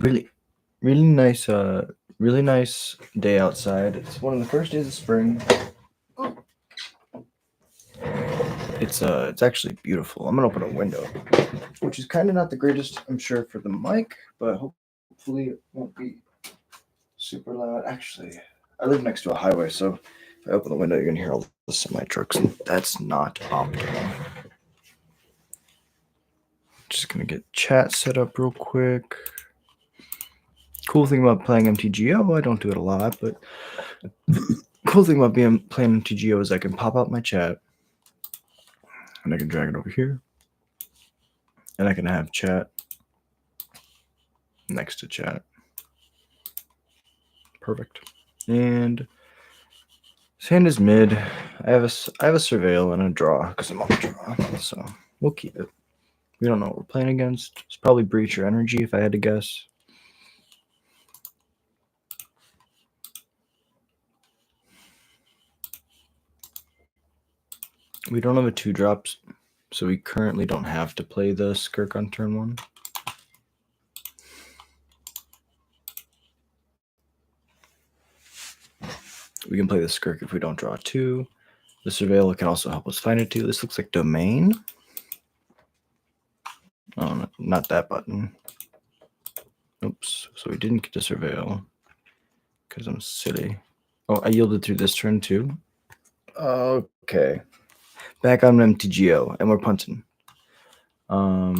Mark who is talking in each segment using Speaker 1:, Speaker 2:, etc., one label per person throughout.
Speaker 1: Really nice, really nice day outside. It's one of the first days of spring. It's actually beautiful. I'm gonna open a window, which is kind of not the greatest, I'm sure, for the mic, but hopefully it won't be super loud. Actually, I live next to a highway, so if I open the window, you're gonna hear all the semi trucks, and that's not optimal. Just gonna get chat set up real quick. Cool thing about playing mtgo, I don't do it a lot, but cool thing about playing mtgo is I can pop out my chat and I can drag it over here and I can have chat next to chat. Perfect. And his hand is mid. I have a surveil and a draw because I'm on the draw, so we'll keep it. We don't know what we're playing against. It's probably breach or energy if I had to guess. We don't have a 2-drops, so we currently don't have to play the Skirk on turn 1. We can play the Skirk if we don't draw 2. The surveil can also help us find it too. This looks like domain. Oh, not that button. Oops. So we didn't get to surveil because I'm silly. Oh, I yielded through this turn too. Okay. Back on mtgo, and we're punting. Yeah,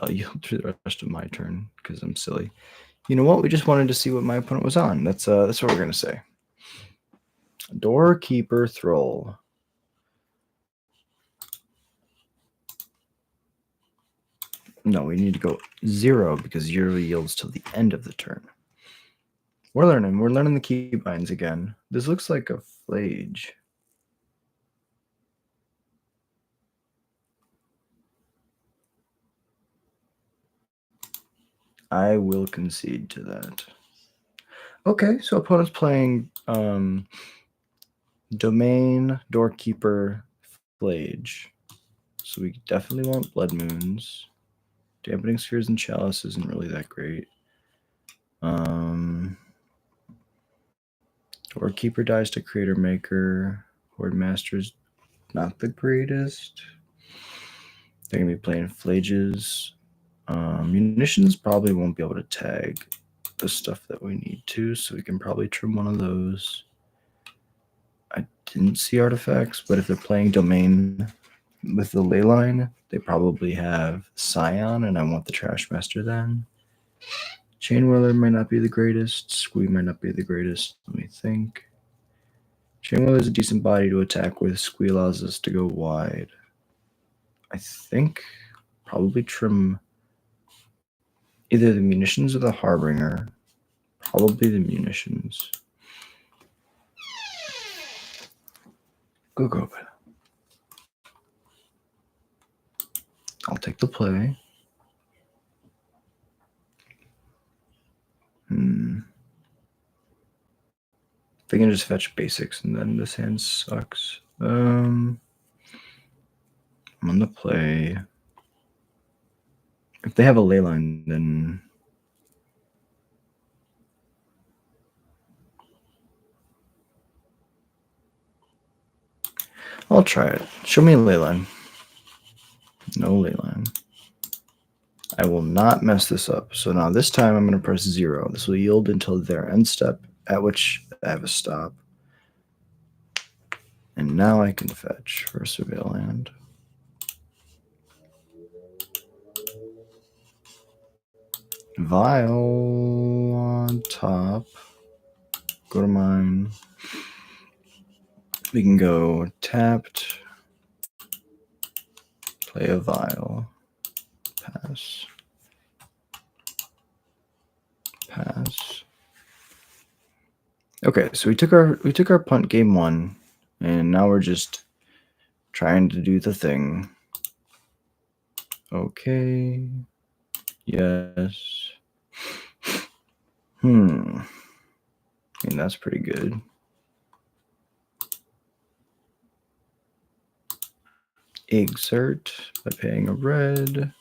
Speaker 1: I'll yield through the rest of my turn because I'm silly. You know what? We just wanted to see what my opponent was on. That's what we're gonna say. Doorkeeper Thrall. No, we need to go 0 because 0 yields till the end of the turn. We're learning. We're learning the keybinds again. This looks like a flage. I will concede to that. Okay, so opponent's playing domain, doorkeeper, flage. So we definitely want blood moons. Dampening spheres and chalice isn't really that great. Doorkeeper dies to creator maker. Horde master's not the greatest. They're gonna be playing flages. Munitions probably won't be able to tag the stuff that we need to, so we can probably trim one of those. I didn't see artifacts, but if they're playing domain with the ley line, they probably have Scion, and I want the Trash Master then. Chain Whirler might not be the greatest. Squee might not be the greatest. Let me think. Chain Whirler is a decent body to attack with. Squee allows us to go wide. I think probably trim either the munitions or the Harbinger. Probably the munitions. Go. I'll take the play. They can just fetch basics and then this hand sucks. I'm on the play. If they have a ley line, then I'll try it. Show me a ley line. No ley line. I will not mess this up. So now this time I'm going to press 0. This will yield until their end step, at which I have a stop. And now I can fetch for a surveil land. Vial on top. Go to mine. We can go tapped. Play a vial. Pass. Pass. Okay, so we took our punt game 1, and now we're just trying to do the thing. Okay. Yes. I mean, that's pretty good. exert by paying a red.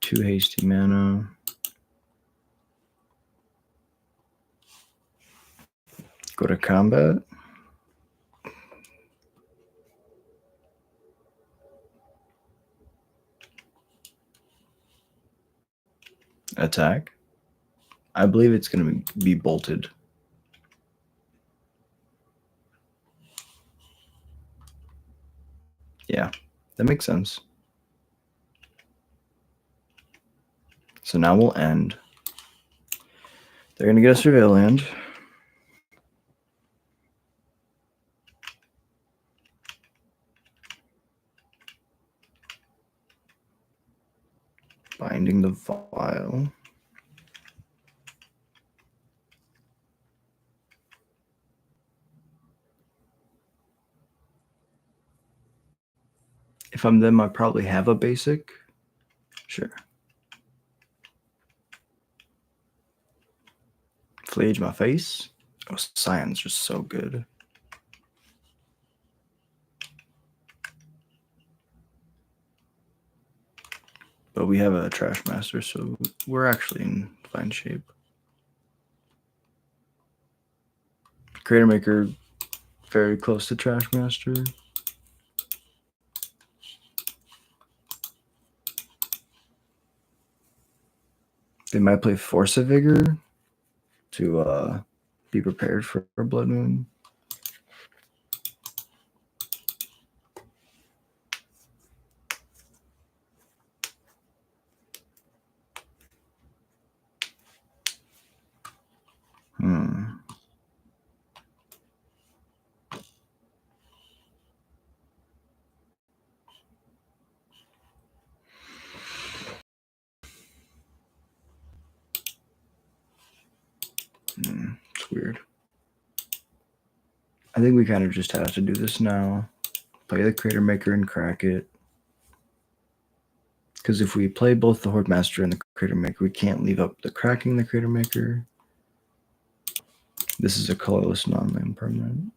Speaker 1: 2 hasty mana. Go to combat. Attack. I believe it's going to be bolted. Yeah, that makes sense. So now we'll end. They're going to get a surveil land. Binding the Vial. If I'm them, I probably have a basic. Sure. Flage my face. Oh, Scion's just so good. But we have a Trash Master, so we're actually in fine shape. Creator Maker, very close to Trash Master. They might play Force of Vigor to be prepared for Blood Moon. It's weird. I think we kind of just have to do this now. Play the Creator Maker and crack it. Because if we play both the Horde Master and the Creator Maker, we can't leave up the cracking the Creator Maker. This is a colorless non-land permanent.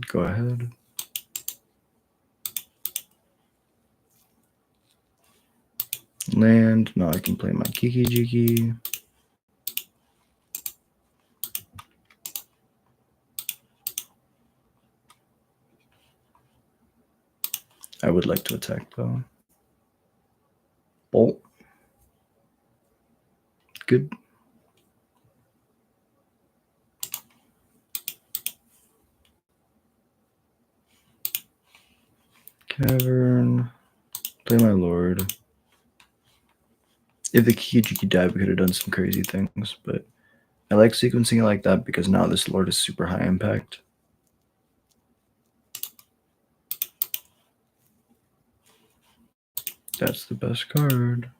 Speaker 1: Go ahead. Land. Now I can play my Kiki Jiki. I would like to attack though. Bolt. Good. Cavern. Play my Lord. If the Kiki died, we could have done some crazy things, but I like sequencing it like that because now this Lord is super high impact. That's the best card.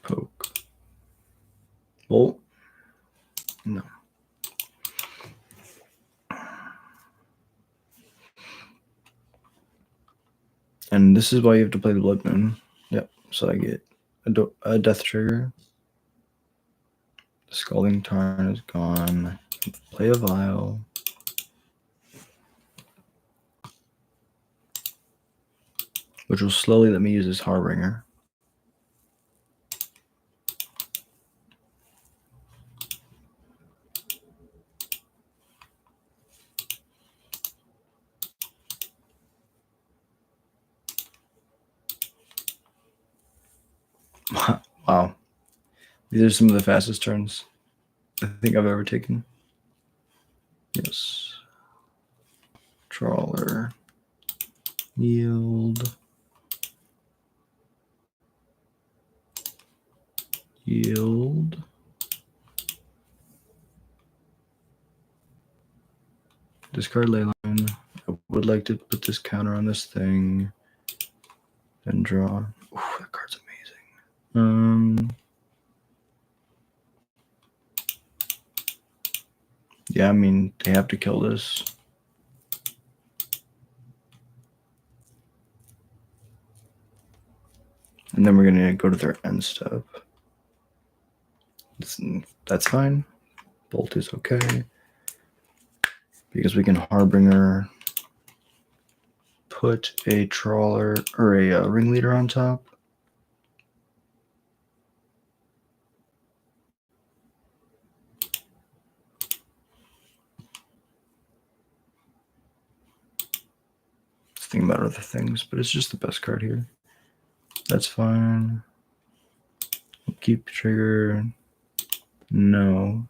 Speaker 1: Poke. Bolt? No. And this is why you have to play the Blood Moon. Yep. So I get a death trigger. The Scalding Tarn is gone. Play a Vial. Which will slowly let me use this Harbinger. Wow. These are some of the fastest turns I think I've ever taken. Yes. Trawler. Yield. Yield. Discard Leyline. I would like to put this counter on this thing. Then draw. Ooh, that card's amazing. Yeah, I mean, they have to kill this. And then we're going to go to their end step. That's fine. Bolt is okay. Because we can Harbinger, put a trawler or a ringleader on top. Thinking about other things, but it's just the best card here. That's fine. Keep trigger. No.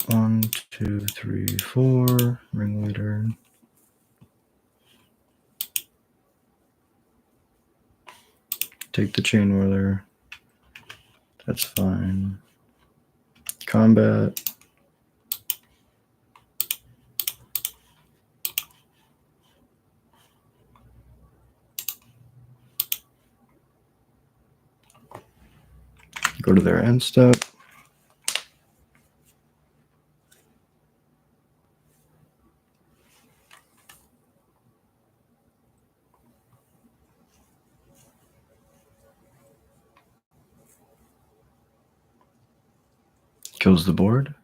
Speaker 1: 1, 2, 3, 4. Ringleader. Take the chain whirler. That's fine. Combat. Go to their end step. Kills the board.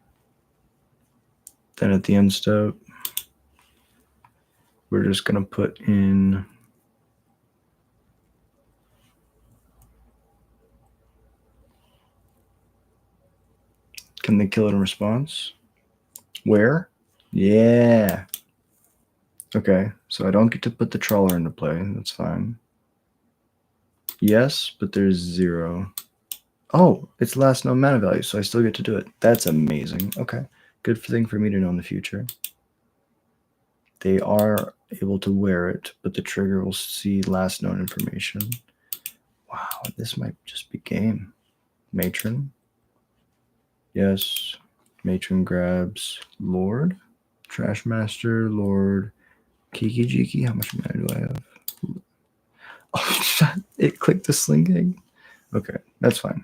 Speaker 1: Then at the end step, we're just going to put in can they kill it in response? Where? Yeah. Okay, so I don't get to put the trawler into play. That's fine. Yes, but there's 0. Oh, it's last known mana value, so I still get to do it. That's amazing. Okay, good thing for me to know in the future. They are able to wear it, but the trigger will see last known information. Wow, this might just be game. Matron. Yes. Matron grabs Lord. Trash Master, Lord. Kiki Jiki. How much mana do I have? Oh, it clicked the slinging. Okay, that's fine.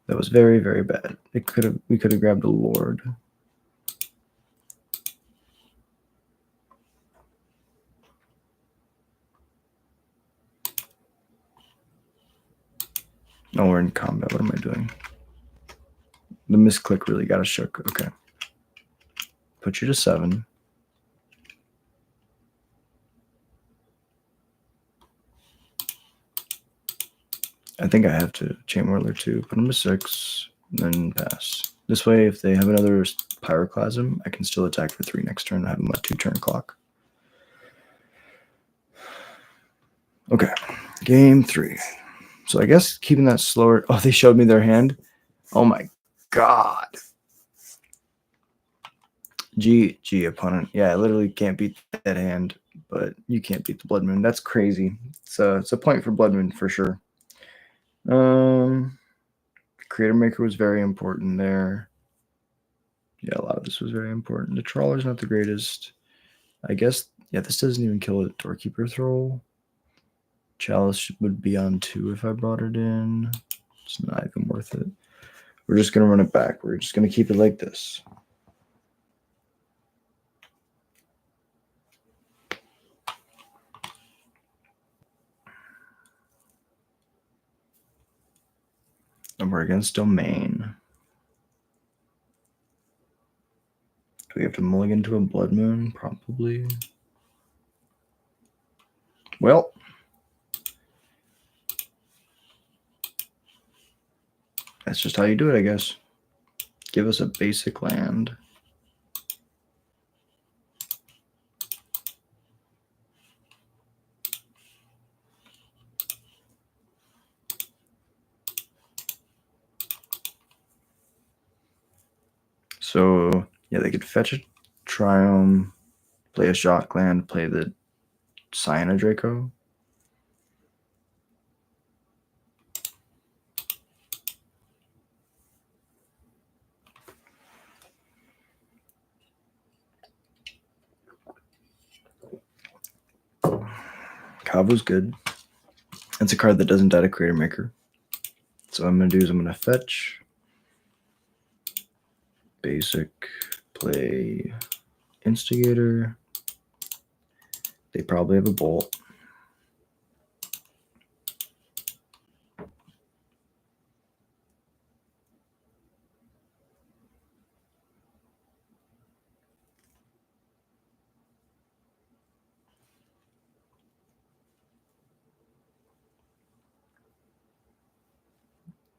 Speaker 1: That was very, very bad. We could have grabbed a Lord. No, we're in combat. What am I doing? The misclick really got us shook. Okay. Put you to 7. I think I have to chain whirler too. Put them to 6, then pass. This way, if they have another pyroclasm, I can still attack for 3 next turn. I have them a 2-turn clock. Okay, game 3. So I guess keeping that slower. Oh, they showed me their hand. Oh my god. G opponent. Yeah, I literally can't beat that hand, but you can't beat the Blood Moon. That's crazy. It's a point for Blood Moon for sure. Creator Maker was very important there. Yeah, a lot of this was very important. The Trawler's not the greatest. I guess, yeah, this doesn't even kill a Doorkeeper Thrall. Chalice would be on 2 if I brought it in. It's not even worth it. We're just going to run it back. We're just going to keep it like this. And we're against Domain. Do we have to mulligan to a Blood Moon? Probably. Well, that's just how you do it, I guess. Give us a basic land. So, yeah, they could fetch a Triome, play a Shock Land, play the Cyana Draco. Kavu's good. It's a card that doesn't die to Creator Maker. So what I'm going to do is I'm going to fetch. Basic. Play Instigator. They probably have a Bolt.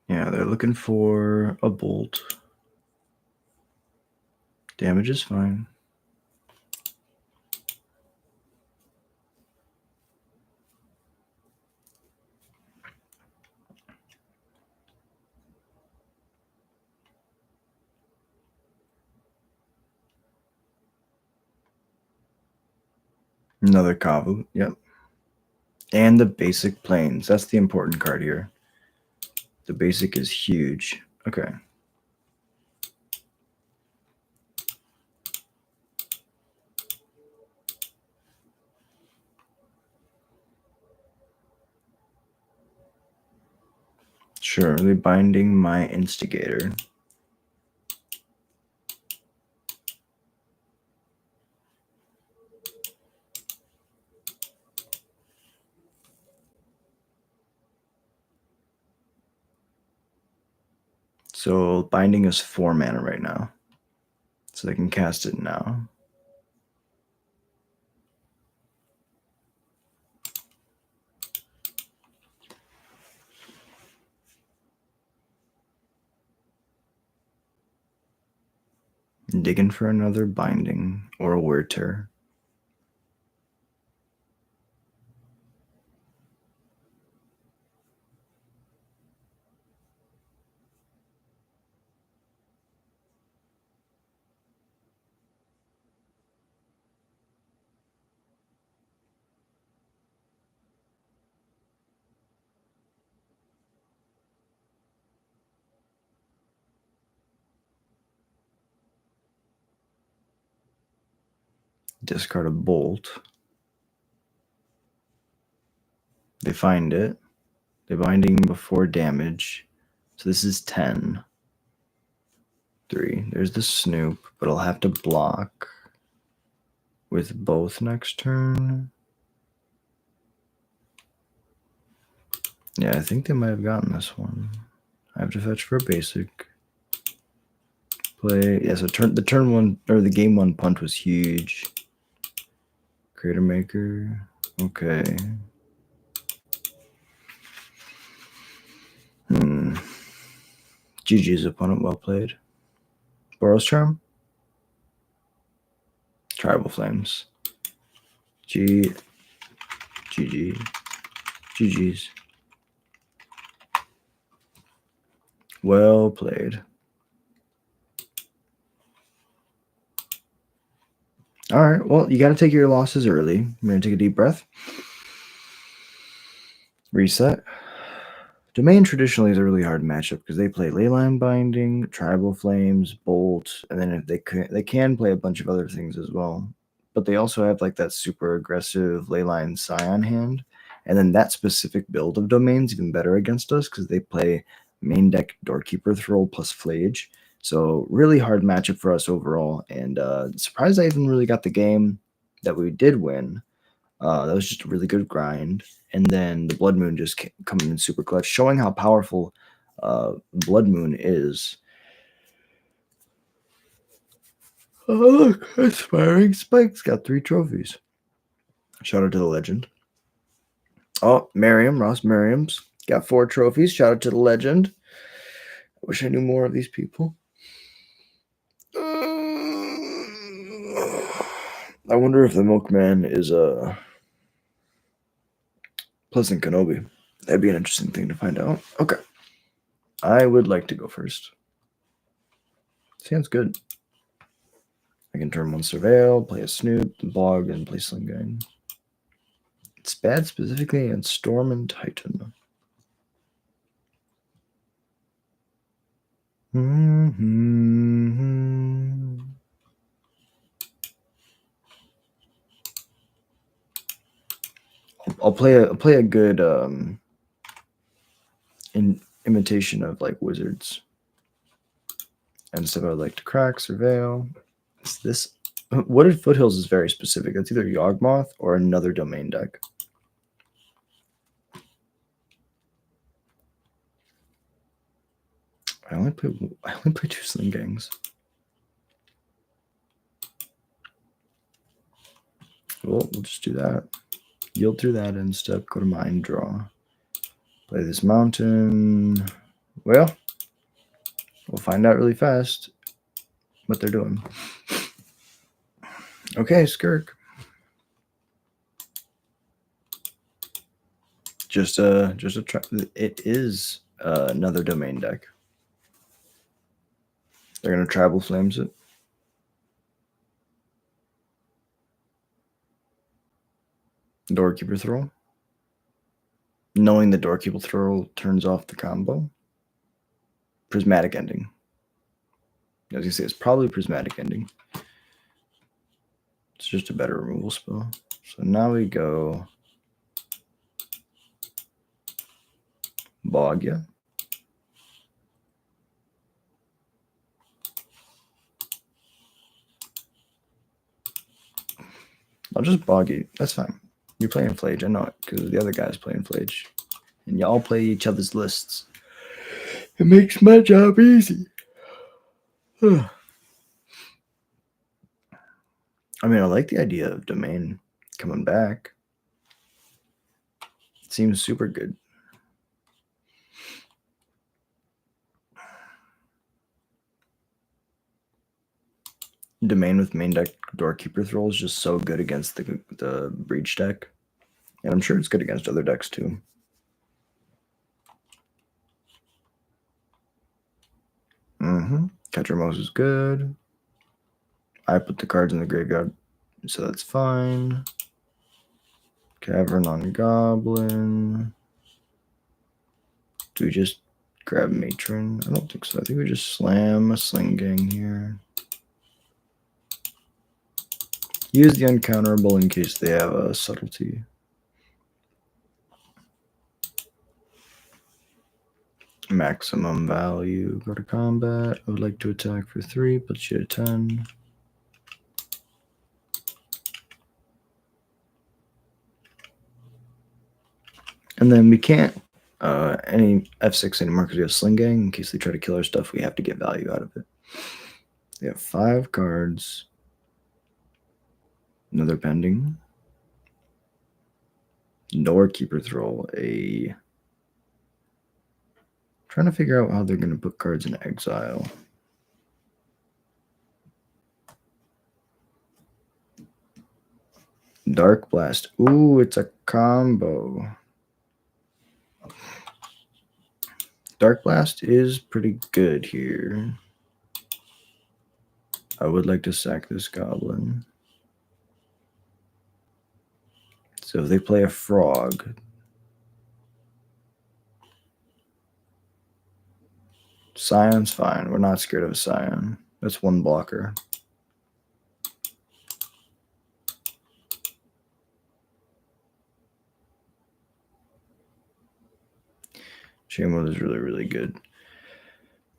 Speaker 1: Yeah, they're looking for a bolt. Damage is fine. Another Kavu, yep. And the basic planes. That's the important card here. The basic is huge. Okay. Sure, they're binding my instigator. So binding is 4 mana right now. So they can cast it now. Digging for another binding or a word tear. Discard a bolt. They find it. They're binding before damage. So this is 10. 3. There's the Snoop, but I'll have to block with both next turn. Yeah, I think they might have gotten this one. I have to fetch for a basic. Play. Yeah, so the turn one or the game one punt was huge. Creator Maker. Okay. GG's opponent, well played. Boros Charm. Tribal Flames. GG. GG's. Well played. All right. Well, you got to take your losses early. I'm going to take a deep breath. Reset. Domain traditionally is a really hard matchup because they play Leyline Binding, Tribal Flames, Bolt, and then if they can play a bunch of other things as well. But they also have like that super aggressive Leyline Scion hand. And then that specific build of Domain's even better against us because they play main deck Doorkeeper Thrall plus Flage. So really hard matchup for us overall. And surprised I even really got the game that we did win. That was just a really good grind. And then the Blood Moon just coming in super clutch, showing how powerful Blood Moon is. Oh, look, Aspiring Spike's got 3 trophies. Shout out to the legend. Oh, Ross Merriam's got 4 trophies. Shout out to the legend. I wish I knew more of these people. I wonder if the Milkman is a Pleasant Kenobi. That'd be an interesting thing to find out. Okay. I would like to go first. Sounds good. I can turn 1 Surveil, play a Snoop, Bog, and play Sling Gang. It's bad specifically in Storm and Titan. I'll play a good imitation of like wizards and stuff. I would like to crack, Surveil. Is this what if Foothills is very specific? It's either Yawgmoth or another domain deck. I only play 2 Sling Gangs. Well, we'll just do that. Yield through that end step. Go to Mind Draw. Play this mountain. Well, we'll find out really fast what they're doing. Okay, Skirk. Just a try. It is another domain deck. They're gonna Tribal Flames it. Doorkeeper Thrall. Knowing the Doorkeeper Thrall turns off the combo. Prismatic Ending. As you say, it's probably Prismatic Ending. It's just a better removal spell. So now we go Bogya. I'll just bog you. That's fine. You're playing Flage. I know it because the other guy's playing Flage. And y'all play each other's lists. It makes my job easy. I mean, I like the idea of Domain coming back. It seems super good. Domain with main deck Doorkeeper Thrall is just so good against the Breach deck. And I'm sure it's good against other decks too. Catchermose is good. I put the cards in the graveyard, so that's fine. Cavern on Goblin. Do we just grab Matron? I don't think so. I think we just slam a Sling Gang here. Use the uncounterable in case they have a subtlety. Maximum value. Go to combat. I would like to attack for 3. Puts you at 10. And then we can't any F6 anymore because we have Sling Gang. In case they try to kill our stuff, we have to get value out of it. They have 5 cards. Another pending. Doorkeeper Thrall. Trying to figure out how they're going to put cards in exile. Dark Blast. Ooh, it's a combo. Dark Blast is pretty good here. I would like to sack this goblin. So if they play a frog, Scion's fine. We're not scared of a Scion. That's 1 blocker. Chainwheel is really, really good.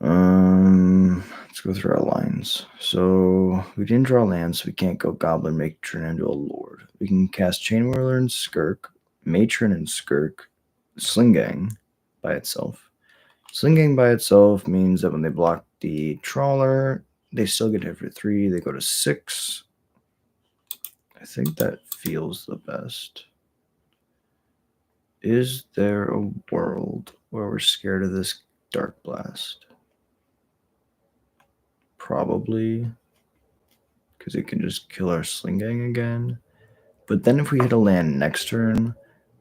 Speaker 1: Let's go through our lines. So we didn't draw lands, so we can't go Goblin, Matron, into a Lord. We can cast Chainwhirler and Skirk, Matron and Skirk, Sling Gang by itself. Sling Gang by itself means that when they block the Trawler, they still get hit for 3. They go to 6. I think that feels the best. Is there a world where we're scared of this Dark Blast? Probably. Because it can just kill our Sling Gang again. But then if we hit a land next turn,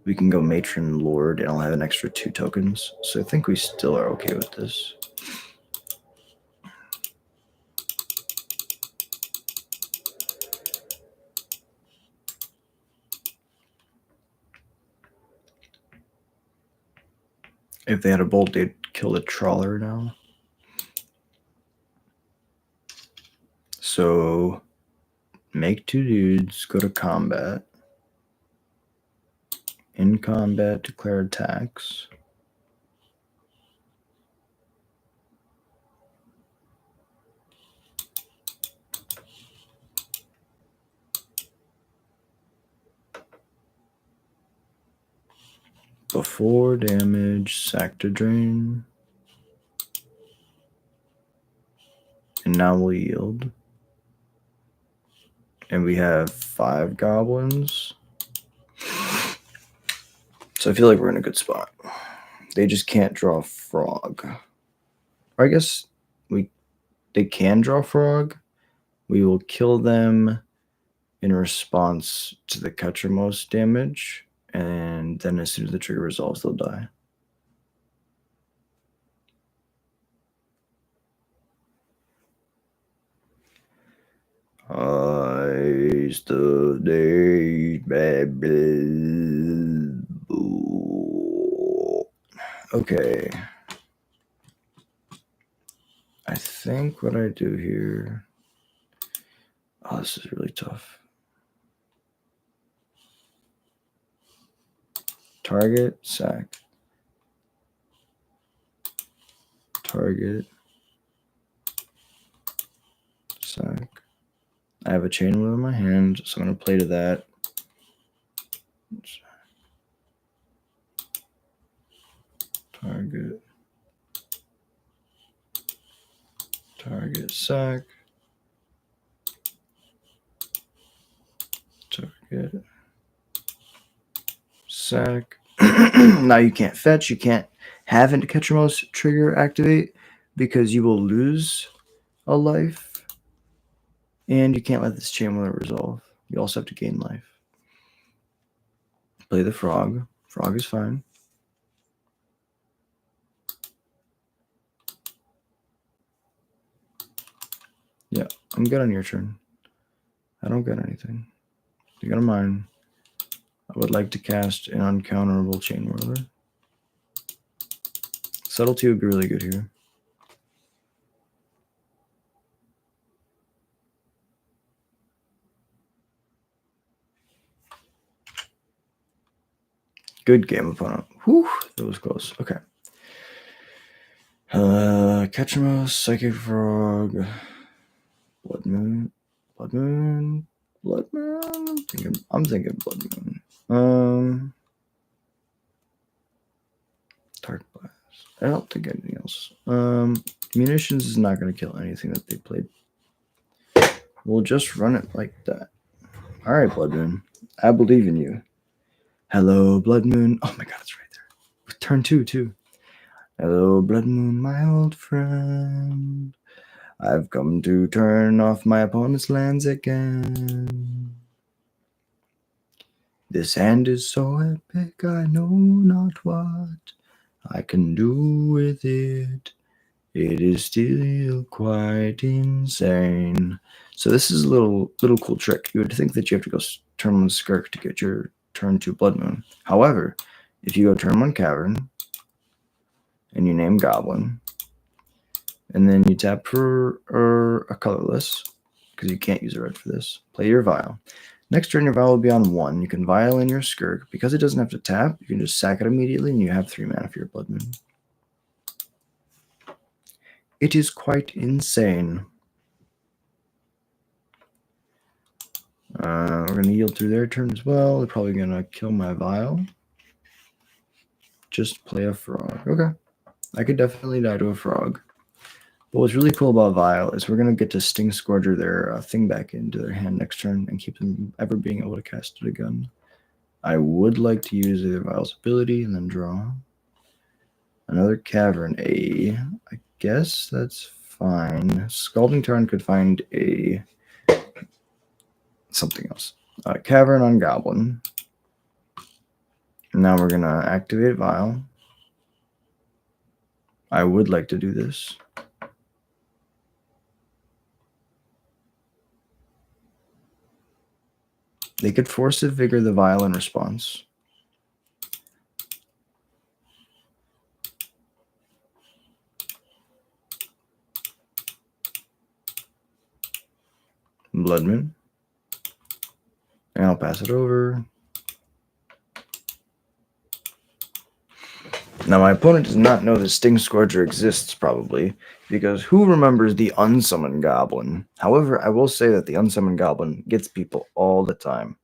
Speaker 1: we can go Matron Lord, and I'll have an extra 2 tokens. So I think we still are okay with this. If they had a bolt, they'd kill the Trawler now. So make 2 dudes, go to combat. In combat, declare attacks. Before damage, sack to drain. And now we'll yield. And we have 5 goblins. So I feel like we're in a good spot. They just can't draw a frog. or I guess they can draw frog. We will kill them in response to the catchermost damage, and then as soon as the trigger resolves, they'll die. I stood days, okay. I think what I do here. Oh, this is really tough. Target, sack. Target, sack. I have a chain wheel in my hand, so I'm going to play to that. Target. Target, sack. Target. Sack. Now you can't fetch, you can't have into catchermost trigger activate because you will lose a life, and you can't let this chain wheel resolve. You also have to gain life. Play the frog. Frog is fine. Yeah, I'm good on your turn. I don't get anything. You got a mine. I would like to cast an uncounterable chain whirler. Subtlety would be really good here. Good game, opponent. Whew, that was close. Okay. Catchermost, Psychic Frog, Blood Moon, Blood Moon, Blood Moon. I'm thinking Blood Moon. Dark Blast. I don't think anything else. Munitions is not going to kill anything that they played. We'll just run it like that. All right, Blood Moon. I believe in you. Hello, Blood Moon. Oh my God, it's right there. Turn 2 too. Hello, Blood Moon, my old friend. I've come to turn off my opponent's lands again. This hand is so epic, I know not what I can do with it. It is still quite insane. So this is a little cool trick. You would think that you have to go turn 1 Skirk to get your turn 2 Blood Moon. However, if you go turn 1 Cavern and you name Goblin, and then you tap for a colorless, because you can't use a red for this, play your Vial. Next turn, your Vial will be on 1. You can Vial in your Skirk. Because it doesn't have to tap, you can just sack it immediately, and you have 3 mana for your Blood Moon. It is quite insane. We're going to yield through their turn as well. They're probably going to kill my Vial. Just play a Frog. Okay. I could definitely die to a Frog. But what's really cool about Vial is we're going to get to Sting Scourger their thing back into their hand next turn and keep them ever being able to cast it again. I would like to use either Vial's ability and then draw. Another Cavern. I guess that's fine. Scalding Tarn could find something else. Cavern on Goblin. Now we're going to activate Vial. I would like to do this. They could force a Vigor the Vial in response. Blood Moon. And I'll pass it over. Now, my opponent does not know that Sting Scourger exists, probably, because who remembers the Unsummoned Goblin? However, I will say that the Unsummoned Goblin gets people all the time.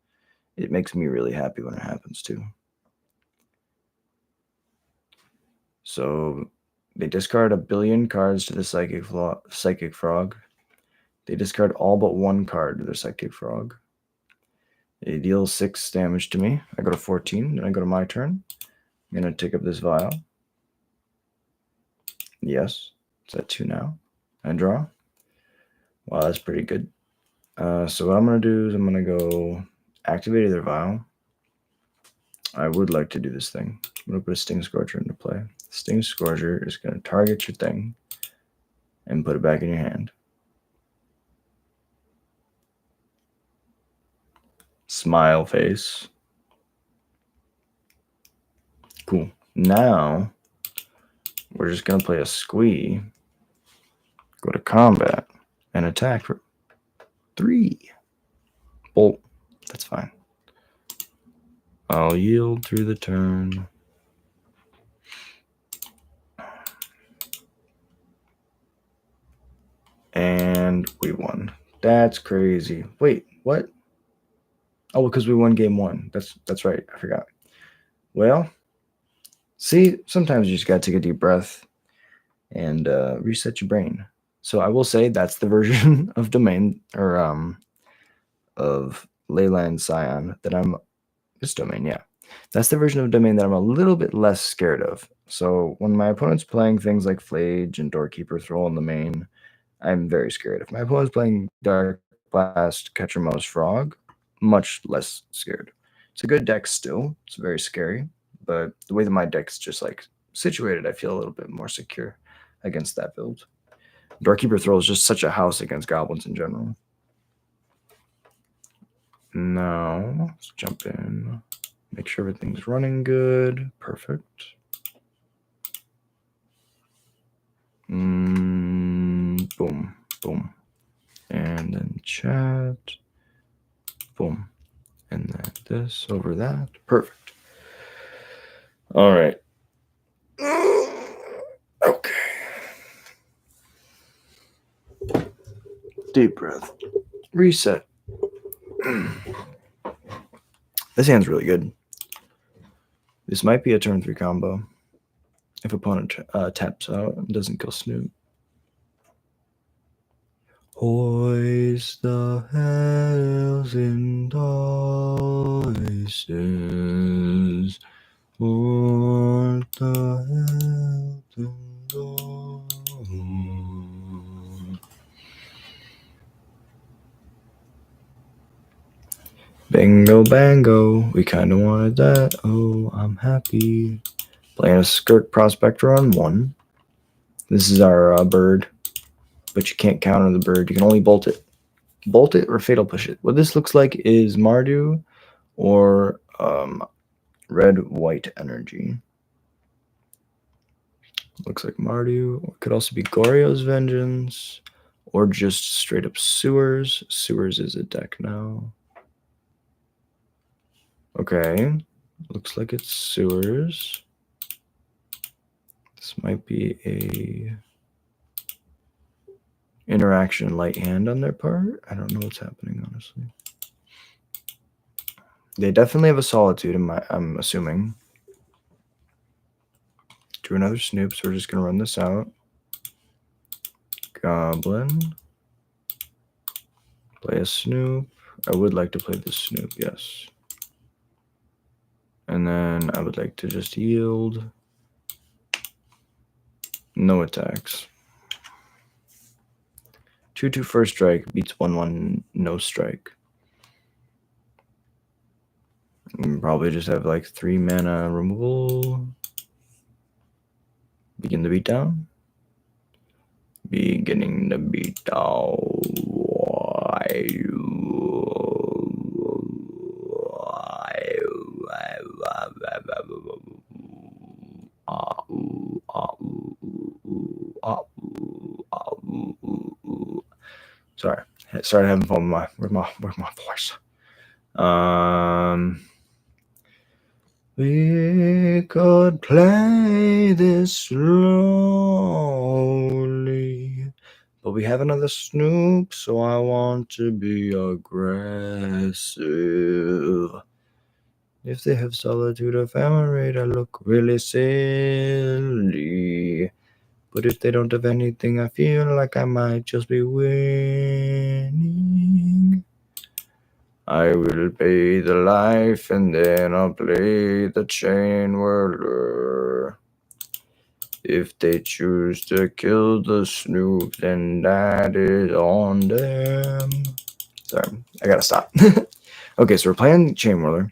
Speaker 1: It makes me really happy when it happens, too. So, they discard a billion cards to the Psychic Frog. They discard all but 1 card to their Psychic Frog. They deal 6 damage to me. I go to 14, then I go to my turn. I'm going to take up this Vial. Yes. Is that 2 now? And draw. Wow, that's pretty good. So what I'm going to do is I'm going to go activate either vial. I would like to do this thing. I'm going to put a Sting Scorcher into play. Sting Scorcher is going to target your thing and put it back in your hand. Smile face. Cool. Now, we're just going to play a squee, go to combat, and attack for 3. Bolt. That's fine. I'll yield through the turn. And we won. That's crazy. Wait, what? Oh, because we won game 1. That's right. I forgot. Well, see, sometimes you just gotta take a deep breath and reset your brain. So I will say that's the version of Domain or of Leyland Scion that I'm. It's Domain, yeah. That's the version of Domain that I'm a little bit less scared of. So when my opponent's playing things like Flage and Doorkeeper Thrall in the main, I'm very scared. If my opponent's playing Dark Blast, Catcher Mouse Frog, much less scared. It's a good deck still. It's very scary, but the way that my deck's just like situated, I feel a little bit more secure against that build. Doorkeeper Thrall is just such a house against goblins in general. Now, let's jump in. Make sure everything's running good. Perfect. Boom, boom. And then chat. Boom. And then this over that. Perfect. All right. Okay. Deep breath. Reset. This hand's really good. This might be a turn 3 combo. If opponent taps out and doesn't kill Snoop. Hoist the hells in dices. What the hell in dawn. Bingo bango, we kinda wanted that. Oh, I'm happy. Playing a Skirk Prospector on 1. This is our bird, but you can't counter the bird. You can only bolt it. Bolt it or Fatal Push it. What this looks like is Mardu or red-white energy. Looks like Mardu. It could also be Goryo's Vengeance or just straight up Sewers. Sewers is a deck now. Okay. Looks like it's Sewers. This might be a interaction light hand on their part. I don't know what's happening, honestly. They definitely have a Solitude, I'm assuming. Do another Snoop, so we're just going to run this out. Goblin. Play a Snoop. I would like to play this Snoop, yes. And then I would like to just yield. No attacks. 2/2 first strike beats 1/1 no strike. Probably just have like 3 mana removal. Begin the beatdown. Beginning the beatdown. Sorry, I started having fun with my voice. We could play this slowly, but we have another Snoop, so I want to be aggressive. If they have Solitude or Ephemerate, I look really silly. But if they don't have anything, I feel like I might just be winning. I will pay the life and then I'll play the Chain Whirler. If they choose to kill the Snoop, then that is on them. Sorry, I gotta stop. Okay, so we're playing Chain Whirler.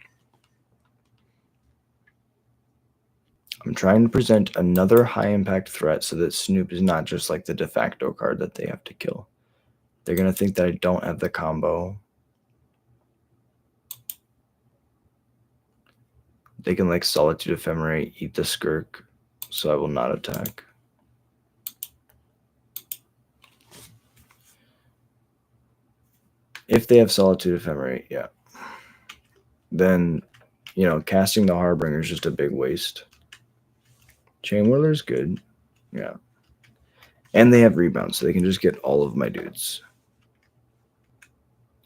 Speaker 1: I'm trying to present another high impact threat so that Snoop is not just like the de facto card that they have to kill. They're gonna think that I don't have the combo. They can like Solitude Ephemerate, eat the Skirk, so I will not attack. If they have Solitude Ephemerate, yeah. Then, you know, casting the Harbinger is just a big waste. Chain Whirler is good, yeah. And they have Rebound, so they can just get all of my dudes.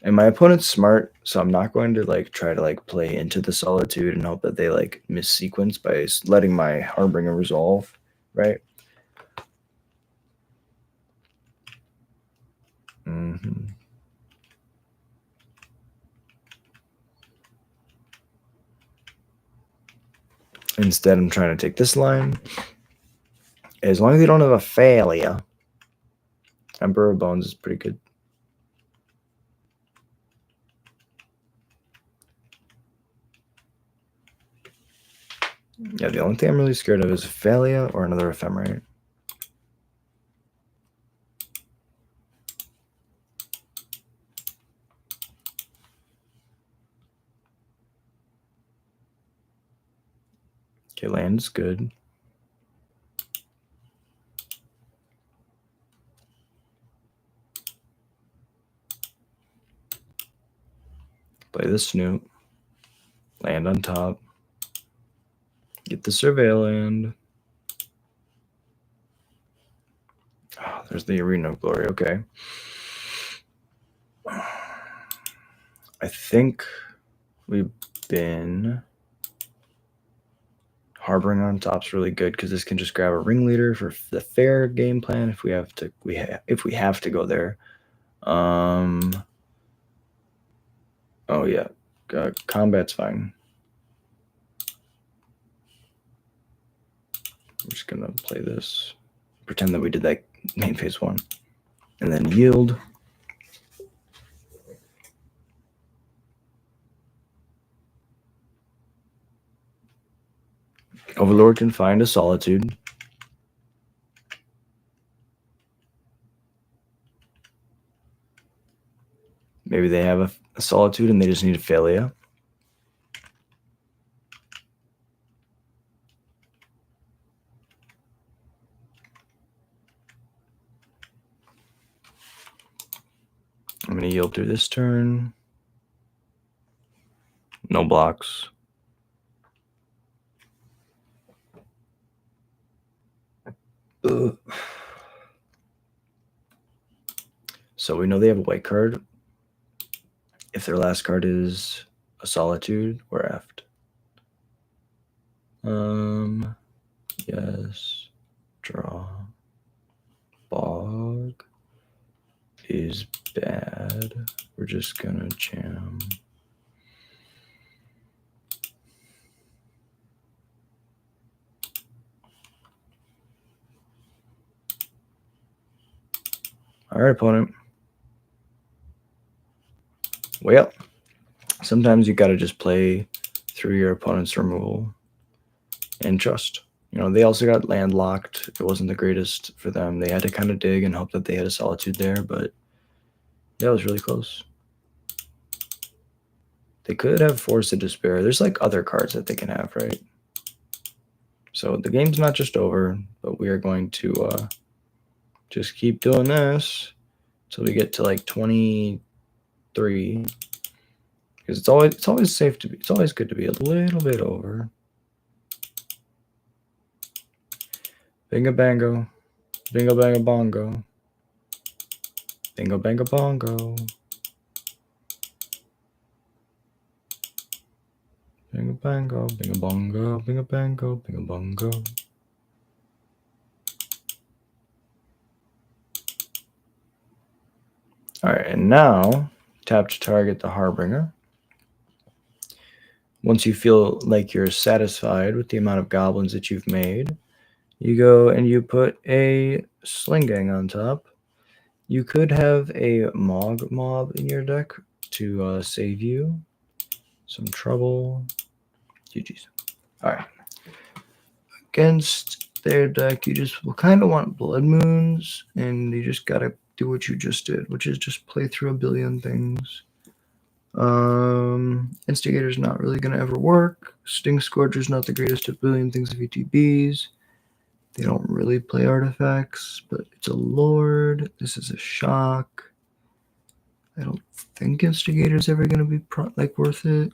Speaker 1: And my opponent's smart, so I'm not going to like try to like play into the Solitude and hope that they like miss sequence by letting my Harbinger resolve, right? Instead, I'm trying to take this line. As long as they don't have a failure, Emperor of Bones is pretty good. Yeah, the only thing I'm really scared of is Failure or another Ephemerate. Okay, land's good. Play the Snoop. Land on top. Get the Surveil land. Oh, there's the Arena of Glory. Okay. I think we've been Harboring on top's really good because this can just grab a ringleader for the fair game plan if we have to if we have to go there. Oh yeah, combat's fine. I'm just gonna play this, pretend that we did that main phase 1, and then yield. Overlord can find a Solitude. Maybe they have a Solitude and they just need a Failure. I'm going to yield through this turn. No blocks. Ugh. So we know they have a white card. If their last card is a Solitude, we're effed. Yes. Draw. Bog is bad. We're just gonna jam. All right, opponent. Well, sometimes you gotta just play through your opponent's removal and trust. You know, they also got landlocked. It wasn't the greatest for them. They had to kind of dig and hope that they had a Solitude there, but that was really close. They could have Force of Despair. There's like other cards that they can have, right? So the game's not just over, but we are going to just keep doing this until we get to like 23. Because it's always safe to be. It's always good to be a little bit over. Bingo bango, bingo bango bongo, bingo bango bongo, bingo bango, bingo bongo, bingo bango, bingo bongo. All right, and now tap to target the Harbinger. Once you feel like you're satisfied with the amount of goblins that you've made, You go and you put a Sling Gang on top. You could have a Mog Mob in your deck to save you some trouble. GG's. All right. Against their deck, you just will kind of want Blood Moons, and you just gotta do what you just did, which is just play through a billion things. Instigator's not really gonna ever work. Sting Scourger's not the greatest at billion things of ETBs. They don't really play artifacts, but it's a Lord. This is a shock. I don't think Instigator's ever gonna be worth it.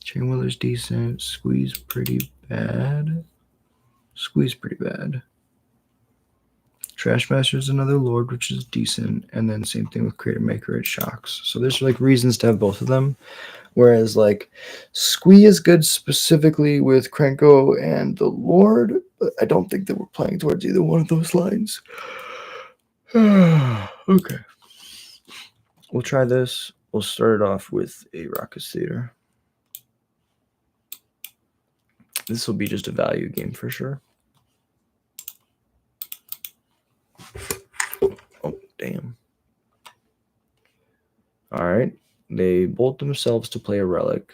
Speaker 1: Chainwheeler's decent. Squeeze pretty bad. Trashmaster's another Lord, which is decent, and then same thing with Creator Maker, it shocks. So there's like reasons to have both of them. Whereas like Squee is good specifically with Krenko and the Lord, but I don't think that we're playing towards either one of those lines. Okay. We'll try this. We'll start it off with a Raucous Theater. This will be just a value game for sure. Oh, damn. All right. They bolt themselves to play a Relic.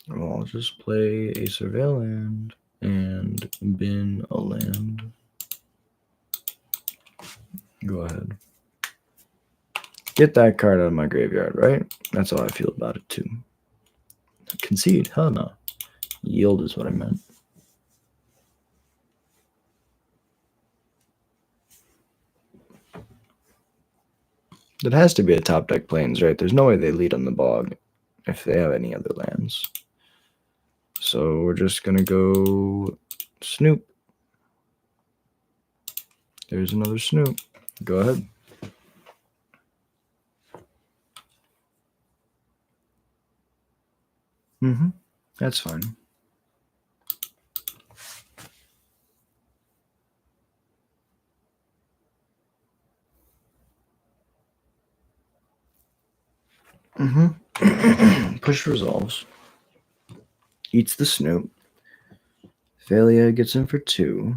Speaker 1: I'll just play a Surveil land and bin a land. Go ahead. Get that card out of my graveyard, right? That's how I feel about it too. Concede? Hell no. Yield is what I meant. It has to be a top deck Plains, right? There's no way they lead on the bog if they have any other lands. So we're just going to go Snoop. There's another Snoop. Go ahead. That's fine. Push resolves. Eats the Snoop. Thalia gets in for 2.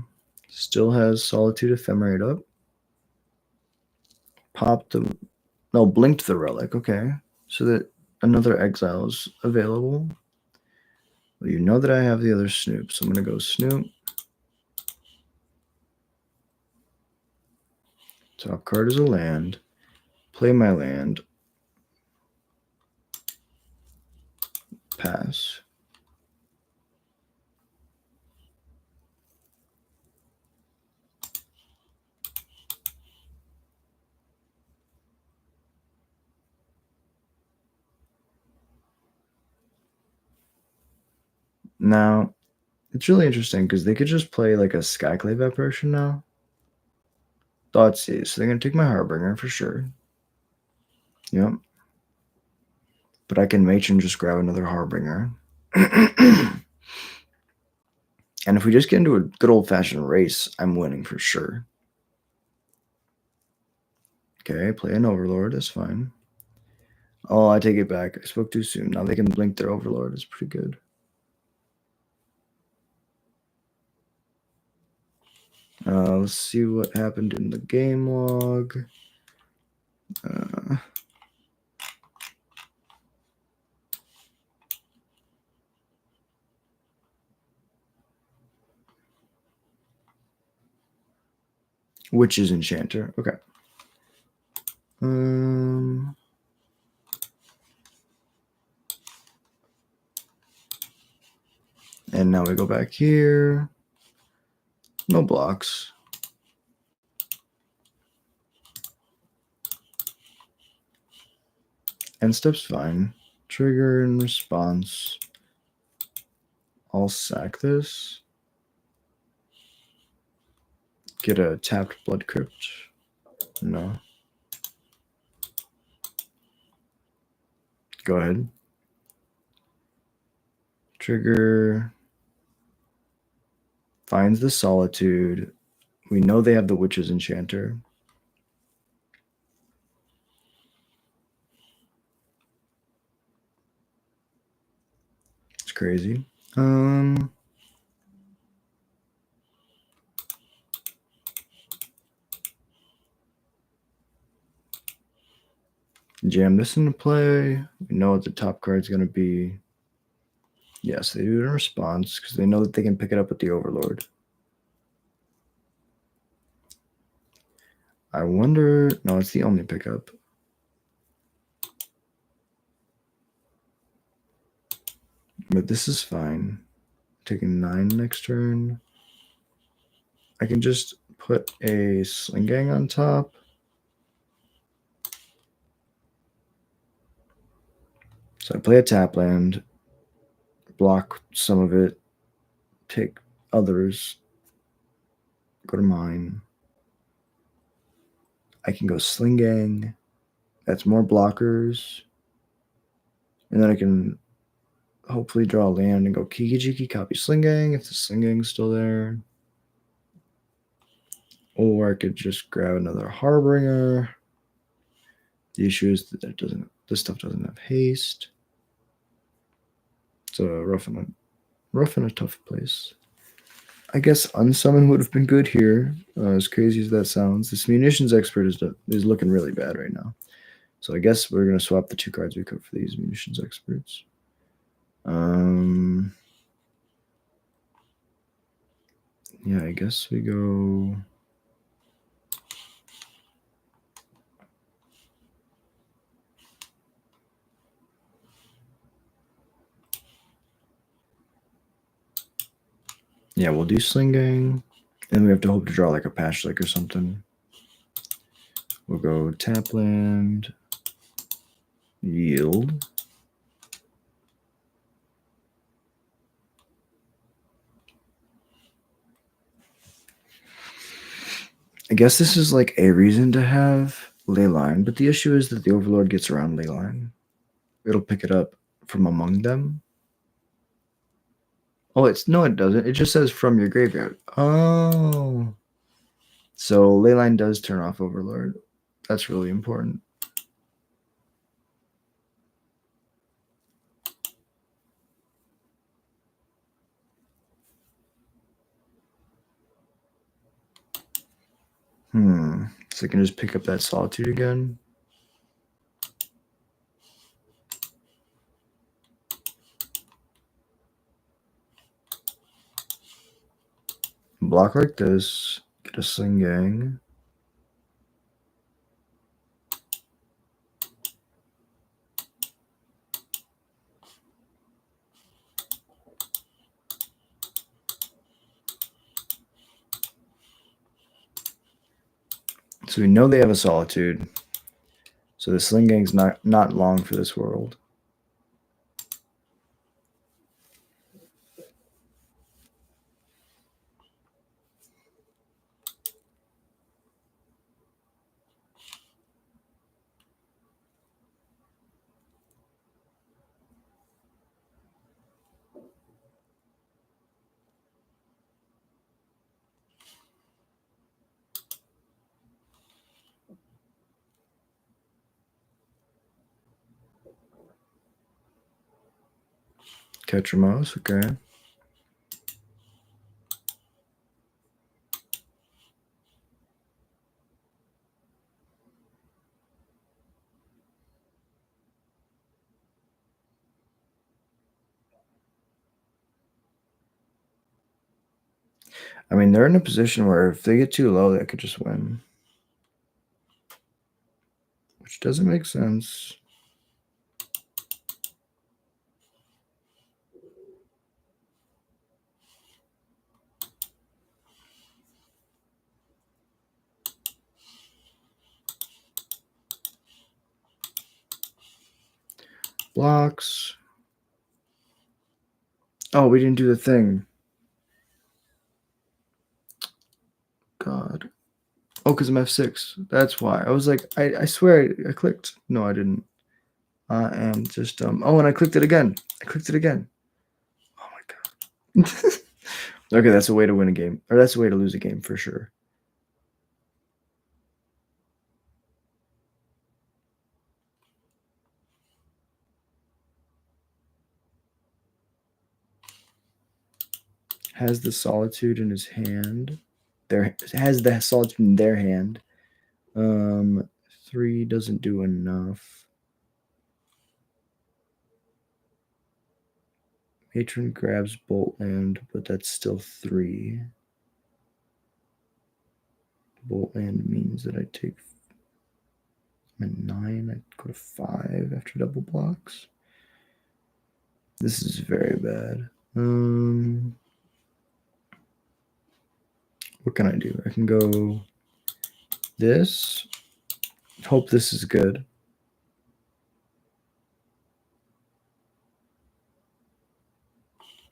Speaker 1: Still has Solitude Ephemerate up. Blinked the Relic, okay. So that another exile is available. Well, you know that I have the other Snoop, so I'm going to go Snoop. Top card is a land. Play my land. Pass. Now, it's really interesting because they could just play like a Skyclave apparition now. Thoughtseize. So they're going to take my Harbinger for sure. Yep. But I can matron just grab another Harbinger. And if we just get into a good old-fashioned race, I'm winning for sure. Okay, play an Overlord. That's fine. Oh, I take it back. I spoke too soon. Now they can blink their Overlord. It's pretty good. Let's see what happened in the game log. Witch's Enchanter. Okay. And now we go back here. No blocks. End step's fine. Trigger in response. I'll sack this. Get a tapped Blood Crypt. No. Go ahead. Trigger. Finds the Solitude. We know they have the Witch's Enchanter. It's crazy. Jam this into play. We know what the top card's going to be. Yes, they do it in response because they know that they can pick it up with the Overlord. I wonder... No, it's the only pickup. But this is fine. Taking 9 next turn. I can just put a Sling Gang on top. So I play a tap land, block some of it, take others, go to mine. I can go Sling Gang. That's more blockers. And then I can hopefully draw a land and go Kiki Jiki, copy Sling Gang if the Sling Gang's still there. Or I could just grab another Harbinger. The issue is that this stuff doesn't have haste. It's a rough and a tough place. I guess Unsummon would have been good here, as crazy as that sounds. This Munitions Expert is looking really bad right now. So I guess we're going to swap the 2 cards we could for these Munitions Experts. Yeah, I guess we go... Yeah, we'll do Sling Gang. And we have to hope to draw like a Patch Lick or something. We'll go tap land, yield. I guess this is like a reason to have Leyline, but the issue is that the Overlord gets around Leyline. It'll pick it up from among them. Oh, no, it doesn't. It just says from your graveyard. Oh. So Leyline does turn off Overlord. That's really important. So I can just pick up that Solitude again. Block like this. Get a Sling Gang. So we know they have a Solitude. So the Sling Gang's not long for this world. Catch a mouse, okay. I mean, they're in a position where if they get too low, they could just win. Which doesn't make sense. Blocks. Oh, we didn't do the thing. God. Oh, because I'm F6. That's why. I was like, I swear I clicked. No, I didn't. I am just oh, and I clicked it again. Oh my god. Okay, that's a way to win a game. Or that's a way to lose a game for sure. Has the Solitude in his hand. Has the Solitude in their hand. 3 doesn't do enough. Patron grabs Bolt Land, but that's still 3. Bolt Land means that I take my 9, I go to 5 after double blocks. This is very bad. What can I do? I can go this. Hope this is good.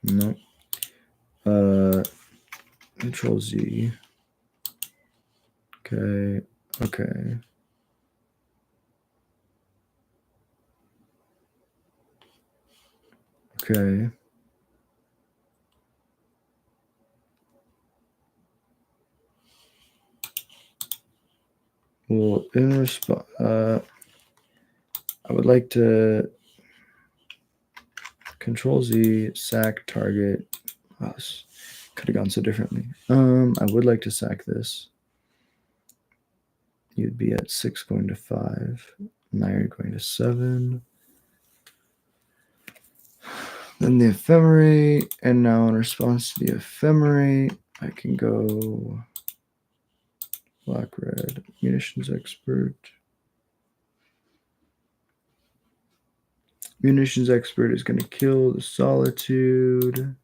Speaker 1: No. Control Z. Okay. Okay. Okay. Well, in response, I would like to Control Z, sack target. Oh, could have gone so differently. I would like to sack this. You'd be at 6 going to 5. Now you're going to 7. Then the ephemerate, and now in response to the ephemerate, I can go black, red, munitions expert. Munitions expert is going to kill the solitude,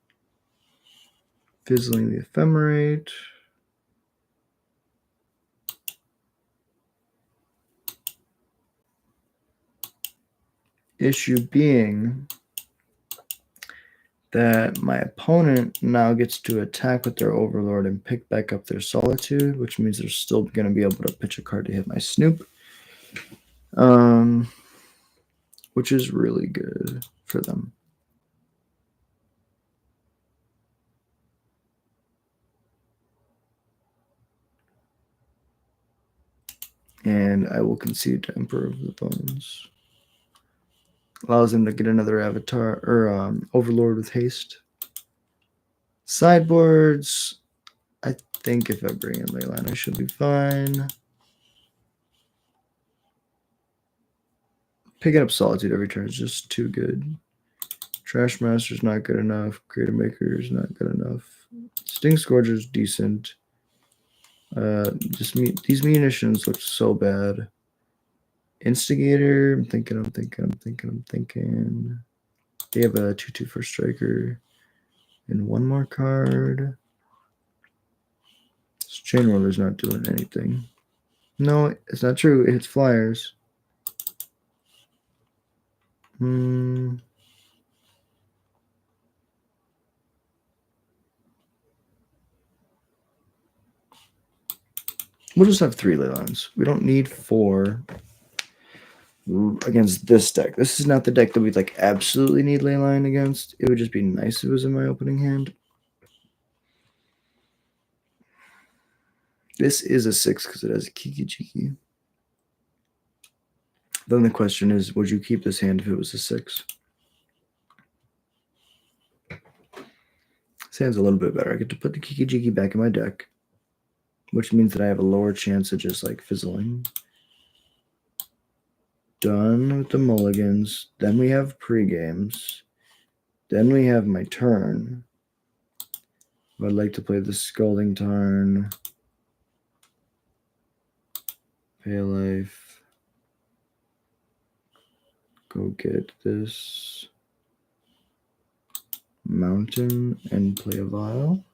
Speaker 1: fizzling the ephemerate. Issue being that my opponent now gets to attack with their Overlord and pick back up their Solitude, which means they're still going to be able to pitch a card to hit my Snoop, which is really good for them. And I will concede to Emperor of the Bones. Allows him to get another avatar or Overlord with haste. Sideboards. I think if I bring in Leyline, I should be fine. Picking up Solitude every turn is just too good. Trash Master's not good enough. Creator Maker is not good enough. Sting Scourger's decent. These munitions look so bad. Instigator, I'm thinking. They have a 2/2 for striker. And one more card. This Chain Roller's not doing anything. No, it's not true. It hits flyers. We'll just have 3 Leylines. We don't need 4 against this deck. This is not the deck that we'd like absolutely need Leyline against. It would just be nice if it was in my opening hand. This is a 6 because it has a Kiki Jiki. Then the question is, would you keep this hand if it was a 6? This hand's a little bit better. I get to put the Kiki Jiki back in my deck, which means that I have a lower chance of just like fizzling. Done with the mulligans. Then we have pre-games. Then we have my turn. I'd like to play the Scalding Tarn. Pay life. Go get this mountain and play a vial.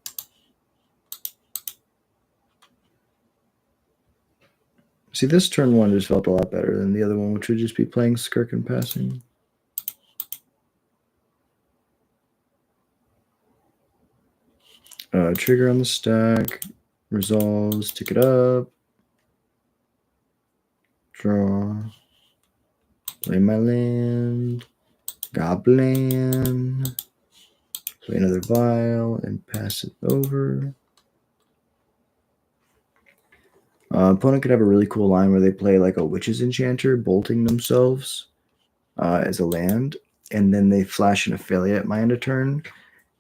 Speaker 1: See, this turn 1 just felt a lot better than the other one, which would just be playing Skirk and passing. Trigger on the stack. Resolves. Tick it up. Draw. Play my land. Goblin. Play another vial and pass it over. Opponent could have a really cool line where they play like a Witch's Enchanter, bolting themselves as a land, and then they flash an Ophelia at my end of turn,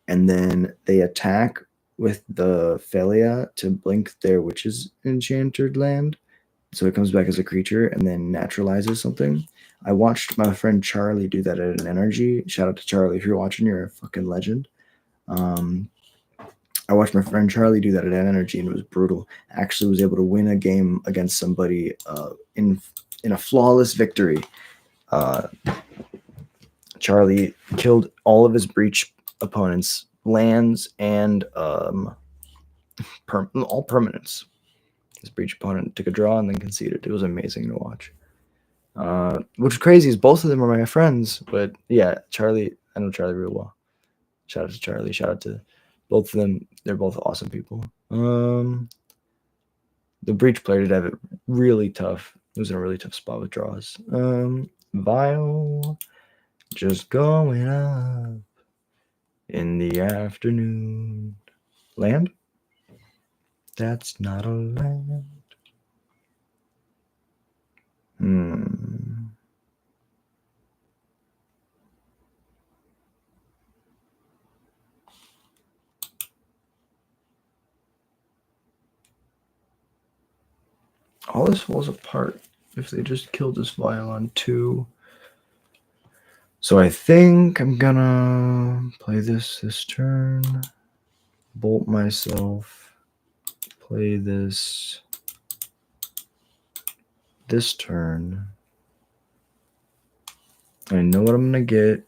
Speaker 1: and then they attack with the Ophelia to blink their Witch's Enchanted land, so it comes back as a creature and then naturalizes something. I watched my friend Charlie do that at an energy. Shout out to Charlie. If you're watching, you're a fucking legend. I watched my friend Charlie do that at an energy, and it was brutal. Actually, was able to win a game against somebody in a flawless victory. Charlie killed all of his breach opponents, lands, and all permanents. His breach opponent took a draw and then conceded. It was amazing to watch. Which is crazy is both of them are my friends. But yeah, Charlie, I know Charlie real well. Shout out to Charlie. Shout out to both of them. They're both awesome people. The breach player did have it really tough. It was in a really tough spot with draws. Vile, just going up in the afternoon. Land? That's not a land. All this falls apart if they just killed this vial on 2. So I think I'm gonna play this turn, bolt myself, play this turn. I know what I'm gonna get.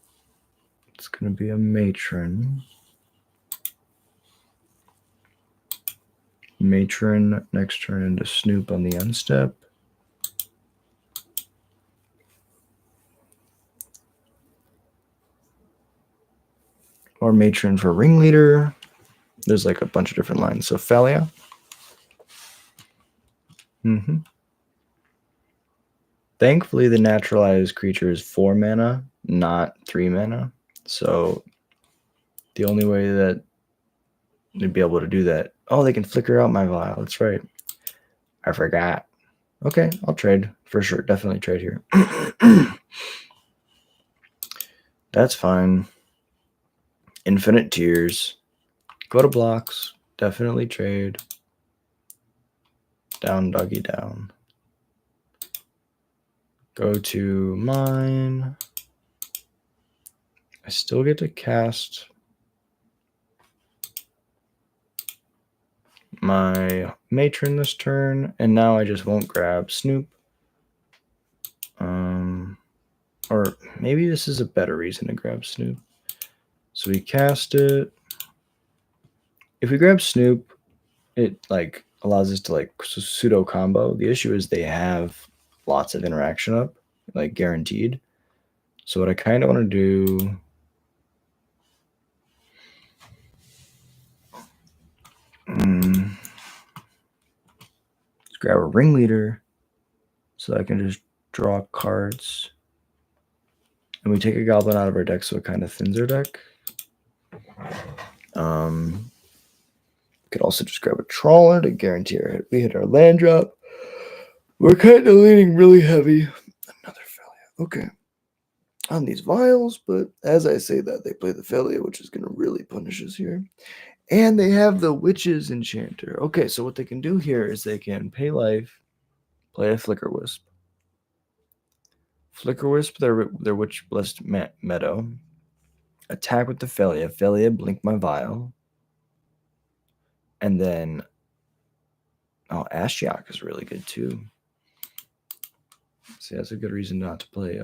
Speaker 1: It's gonna be a matron. Matron next turn into Snoop on the end step. Or matron for ringleader. There's like a bunch of different lines. So Phalia. Thankfully, the naturalized creature is 4 mana, not 3 mana. So the only way that they'd be able to do that. Oh, they can flicker out my vial. That's right. I forgot. Okay, I'll trade for sure. Definitely trade here. That's fine. Infinite Tears. Go to blocks. Definitely trade. Down, doggy, down. Go to mine. I still get to cast my matron this turn, and now I just won't grab Snoop. Or maybe this is a better reason to grab Snoop. So we cast it. If we grab Snoop, it like allows us to like pseudo combo. The issue is they have lots of interaction up, like guaranteed. So what I kind of want to do is grab a ringleader so I can just draw cards. And we take a goblin out of our deck, so it kind of thins our deck. Could also just grab a trawler to guarantee we hit our land drop. We're kind of leaning really heavy. Another Phalia. Okay. On these vials, but as I say that, they play the Phalia, which is going to really punish us here. And they have the Witch's Enchanter. Okay, so what they can do here is they can pay life, play a Flicker Wisp. Flicker Wisp, their Witch Blessed Meadow. Attack with the Phalia. Phalia, blink my vial. And then, Ashiok is really good too. See, that's a good reason not to play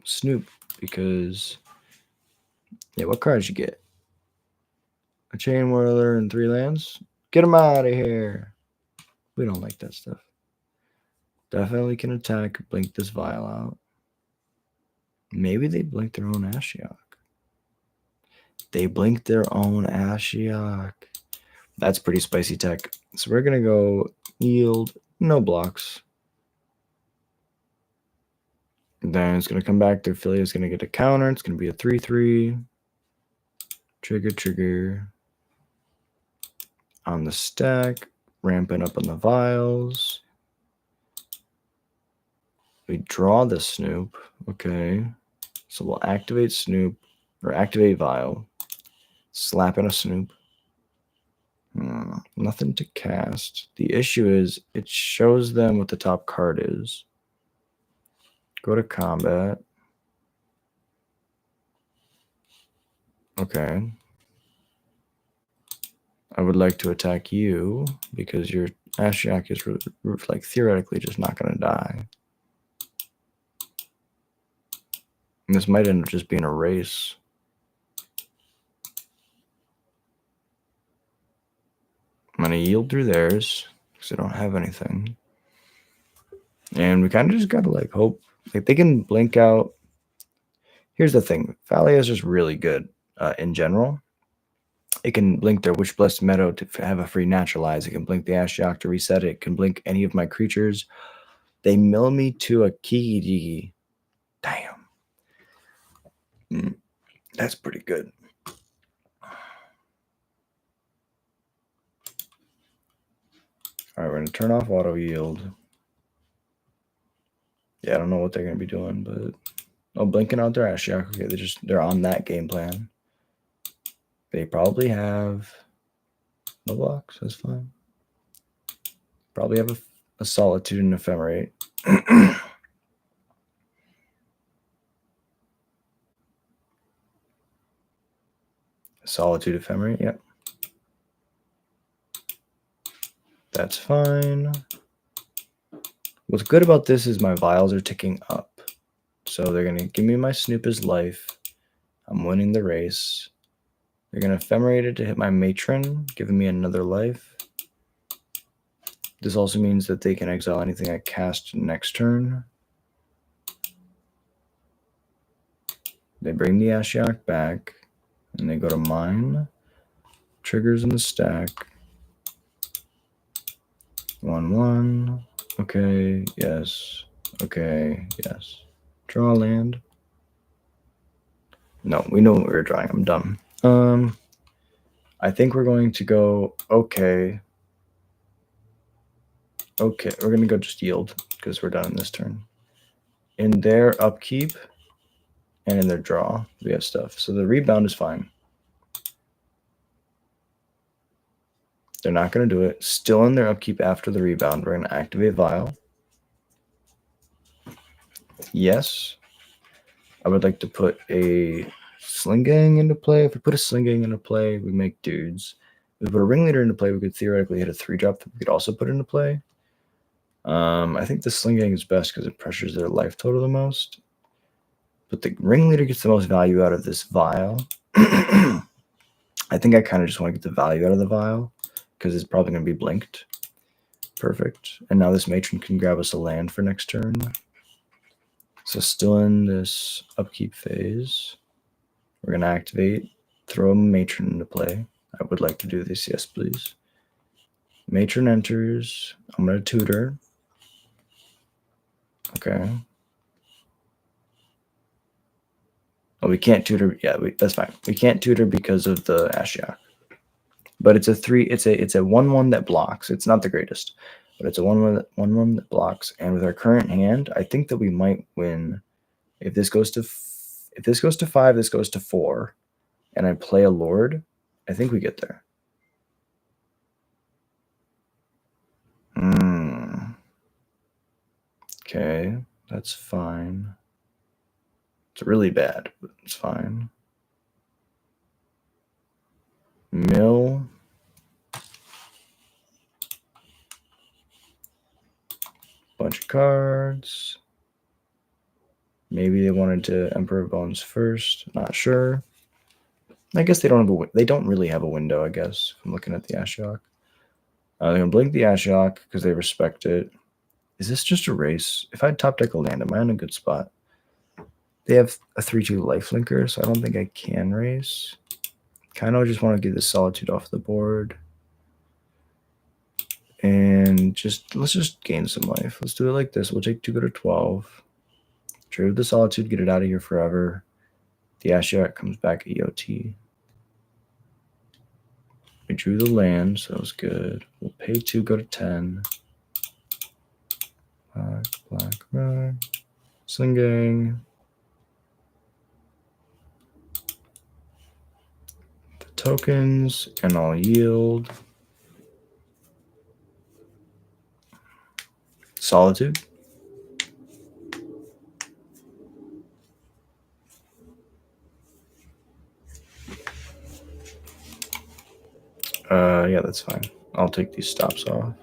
Speaker 1: Snoop, because, yeah, what cards you get? A Chain Whirler and 3 lands? Get them out of here. We don't like that stuff. Definitely can attack, blink this vial out. Maybe they blink their own Ashiok. They blink their own Ashiok. That's pretty spicy tech. So we're going to go yield, no blocks. And then it's going to come back. Their Phalia is going to get a counter. It's going to be a 3/3. Trigger. On the stack. Ramping up on the vials. We draw the Snoop. Okay. So we'll activate Snoop. Or activate Vial. Slap in a Snoop. Nothing to cast. The issue is it shows them what the top card is. Go to combat. Okay. I would like to attack you because your Ashiok is like theoretically just not going to die. And this might end up just being a race. I'm going to yield through theirs because I don't have anything. And we kind of just got to like hope like they can blink out. Here's the thing. Thalia is just really good in general. It can blink their Witch Blessed Meadow to have a free naturalize. It can blink the Ashiok to reset it. It can blink any of my creatures. They mill me to a Kiki. Damn. That's pretty good. All right, we're going to turn off auto yield. Yeah, I don't know what they're going to be doing, but blinking out their Ashiok. Okay, they're on that game plan. They probably have no blocks. That's fine. Probably have a Solitude and Ephemerate. Solitude Ephemerate, yep. That's fine. What's good about this is my vials are ticking up. So they're going to give me my Snoop's life. I'm winning the race. They're going to Ephemerate it to hit my Matron, giving me another life. This also means that they can exile anything I cast next turn. They bring the Ashiok back, and they go to mine. Triggers in the stack. 1/1. Okay, yes. Okay, yes. Draw land. No, we know what we're drawing. I'm done. I think we're going to go okay. Okay, we're going to go just yield because we're done in this turn. In their upkeep and in their draw, we have stuff. So the rebound is fine. They're not going to do it. Still in their upkeep after the rebound, we're going to activate Vial. Yes. I would like to put a Sling Gang into play. If we put a Sling Gang into play, we make dudes. If we put a Ringleader into play, we could theoretically hit a 3-drop that we could also put into play. I think the Sling Gang is best because it pressures their life total the most. But the Ringleader gets the most value out of this Vial. I think I kind of just want to get the value out of the Vial because it's probably going to be blinked. Perfect. And now this Matron can grab us a land for next turn. So still in this upkeep phase. We're going to activate, throw a Matron into play. I would like to do this. Yes, please. Matron enters. I'm going to tutor. Okay. Oh, we can't tutor. Yeah, that's fine. We can't tutor because of the Ashiok. But it's a 3. It's a 1/1 that blocks. It's not the greatest, but it's a 1/1 that blocks. And with our current hand, I think that we might win. If this goes to 5, this goes to 4, and I play a Lord, I think we get there. Okay, that's fine. It's really bad, but it's fine. Mill. Bunch of cards. Maybe they wanted to Emperor Bones first. Not sure. I guess they don't have they don't really have a window, I guess, if I'm looking at the Ashiok. They're going to blink the Ashiok because they respect it. Is this just a race? If I top deck a land, am I in a good spot? They have a 3/2 lifelinker, so I don't think I can race. Kind of just want to get this Solitude off the board. And let's just gain some life. Let's do it like this. We'll take 2, go to 12. Trade with the Solitude, get it out of here forever. The Ashiok comes back EOT. We drew the land, so that was good. We'll pay 2, go to 10. Black, Sling Gang. The tokens, and I'll yield. Solitude. Yeah, that's fine. I'll take these stops off.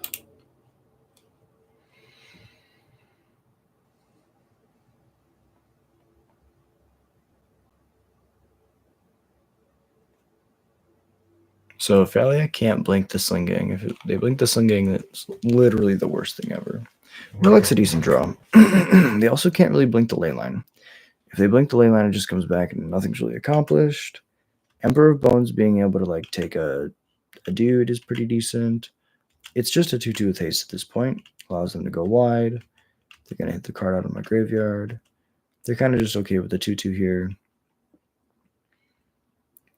Speaker 1: So Phalia can't blink the Sling Gang. If they blink the Sling Gang, that's literally the worst thing ever. Relic's a decent draw. They also can't really blink the Leyline. If they blink the Leyline, it just comes back and nothing's really accomplished. Emperor of Bones being able to like take a dude is pretty decent. It's just a 2/2 with haste at this point. Allows them to go wide. They're going to hit the card out of my graveyard. They're kind of just okay with the 2/2 here.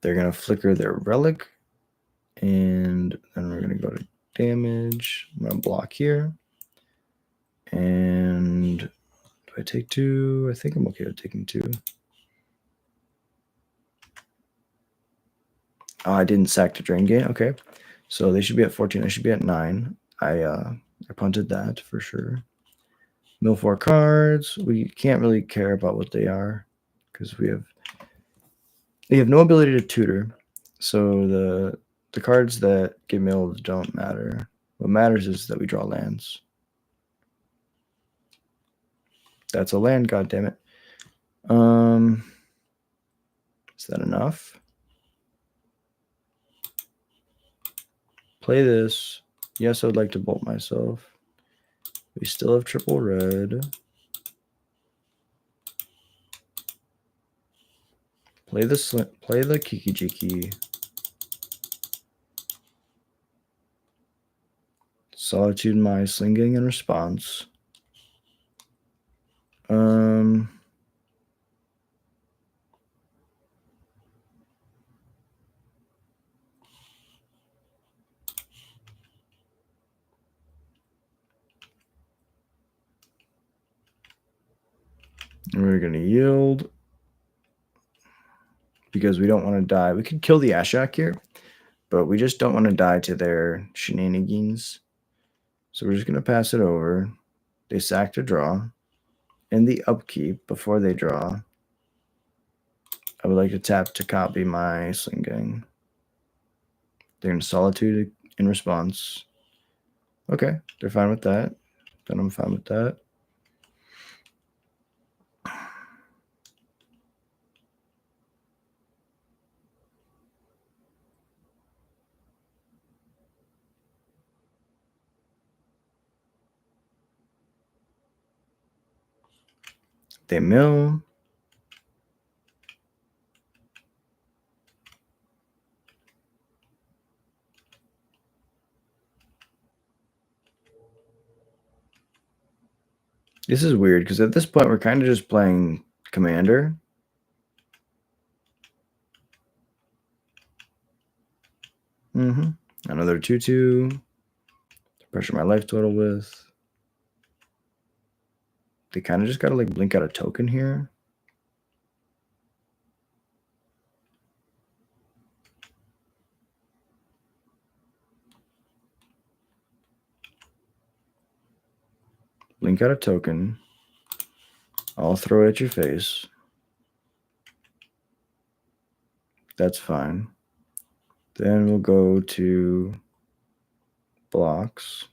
Speaker 1: They're going to flicker their Relic. And then we're going to go to damage. I'm going to block here. And do I take 2? I think I'm okay with taking 2. Oh, I didn't sack to drain gate. Okay. So they should be at 14. I should be at 9. I punted that for sure. Mill 4 cards. We can't really care about what they are because they have no ability to tutor. So the cards that get milled don't matter. What matters is that we draw lands. That's a land, goddammit. Is that enough? Play this. Yes, I would like to bolt myself. We still have triple red. Play the Kiki Jiki. Solitude my slinging in response. We're going to yield because we don't want to die. We could kill the Ashok here, but we just don't want to die to their shenanigans. So we're just going to pass it over. They sack to draw. In the upkeep, before they draw, I would like to tap to copy my Sling Gang. They're going to Solitude in response. Okay, they're fine with that. Then I'm fine with that. They mill. This is weird because at this point we're kind of just playing Commander. Another 2/2 to pressure my life total with. They kind of just got to like blink out a token here. Blink out a token. I'll throw it at your face. That's fine. Then we'll go to blocks.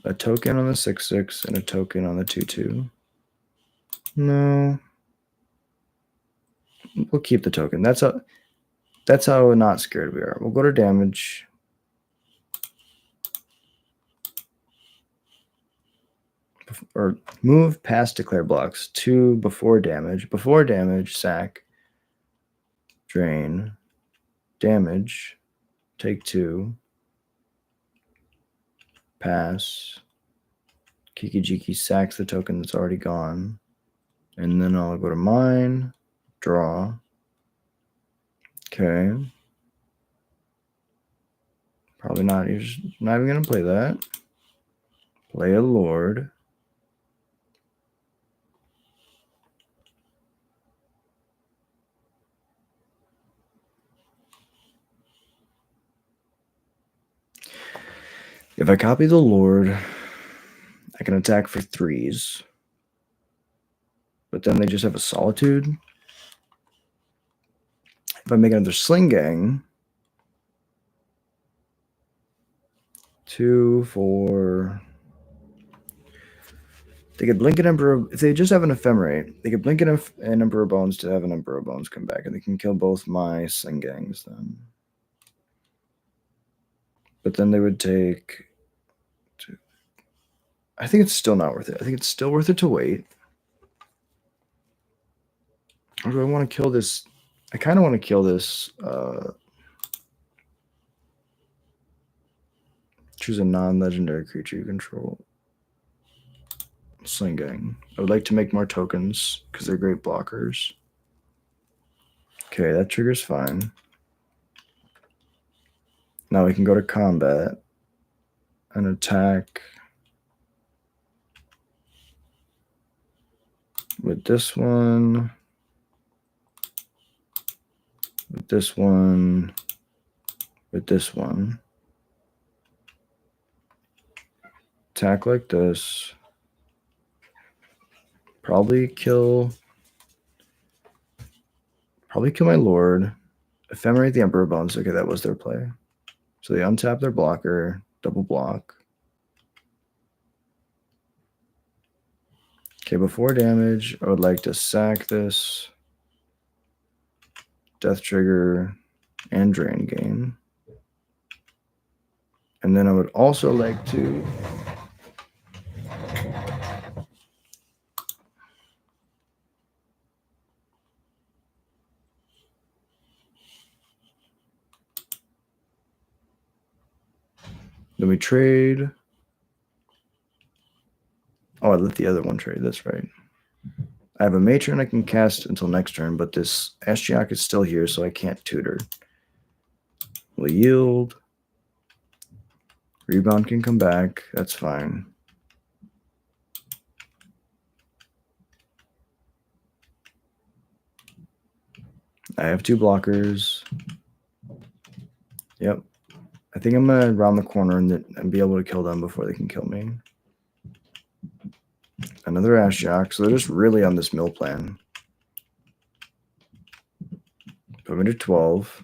Speaker 1: A token on the 6/6 and a token on the 2/2. No. We'll keep the token. That's how not scared we are. We'll go to damage. Or move past declare blocks to before damage. Before damage, sack, drain, damage, take 2, pass. Kiki Jiki sacks the token that's already gone. And then I'll go to mine, draw. Okay. Probably not. You're just not even going to play that. Play a Lord. If I copy the Lord, I can attack for 3s. But then they just have a Solitude. If I make another Sling Gang, 2 for... They could blink an Emperor... If they just have an Ephemerate, they could blink an Emperor Bones to have an Emperor Bones come back, and they can kill both my Sling Gangs then. But then they would take... I think it's still not worth it. I think it's still worth it to wait. Or do I want to kill this? I kind of want to kill this. Choose a non-legendary creature you control. Sling Gang. I would like to make more tokens because they're great blockers. Okay, that trigger's fine. Now we can go to combat and attack with this one, with this one, with this one. Attack like this. Probably kill my Lord. Ephemerate the Emperor Bones. Okay, that was their play. So they untap their blocker, double block. Okay, before damage, I would like to sack this, Death Trigger, and Drain Game. And then I would also like to then we trade. Oh, I let the other one trade. That's right. I have a Matron I can cast until next turn, but this Ashiok is still here, so I can't tutor. We'll yield. Rebound can come back. That's fine. I have 2 blockers. Yep. I think I'm going to round the corner and be able to kill them before they can kill me. Another Ashiok. So they're just really on this mill plan. Put me to 12.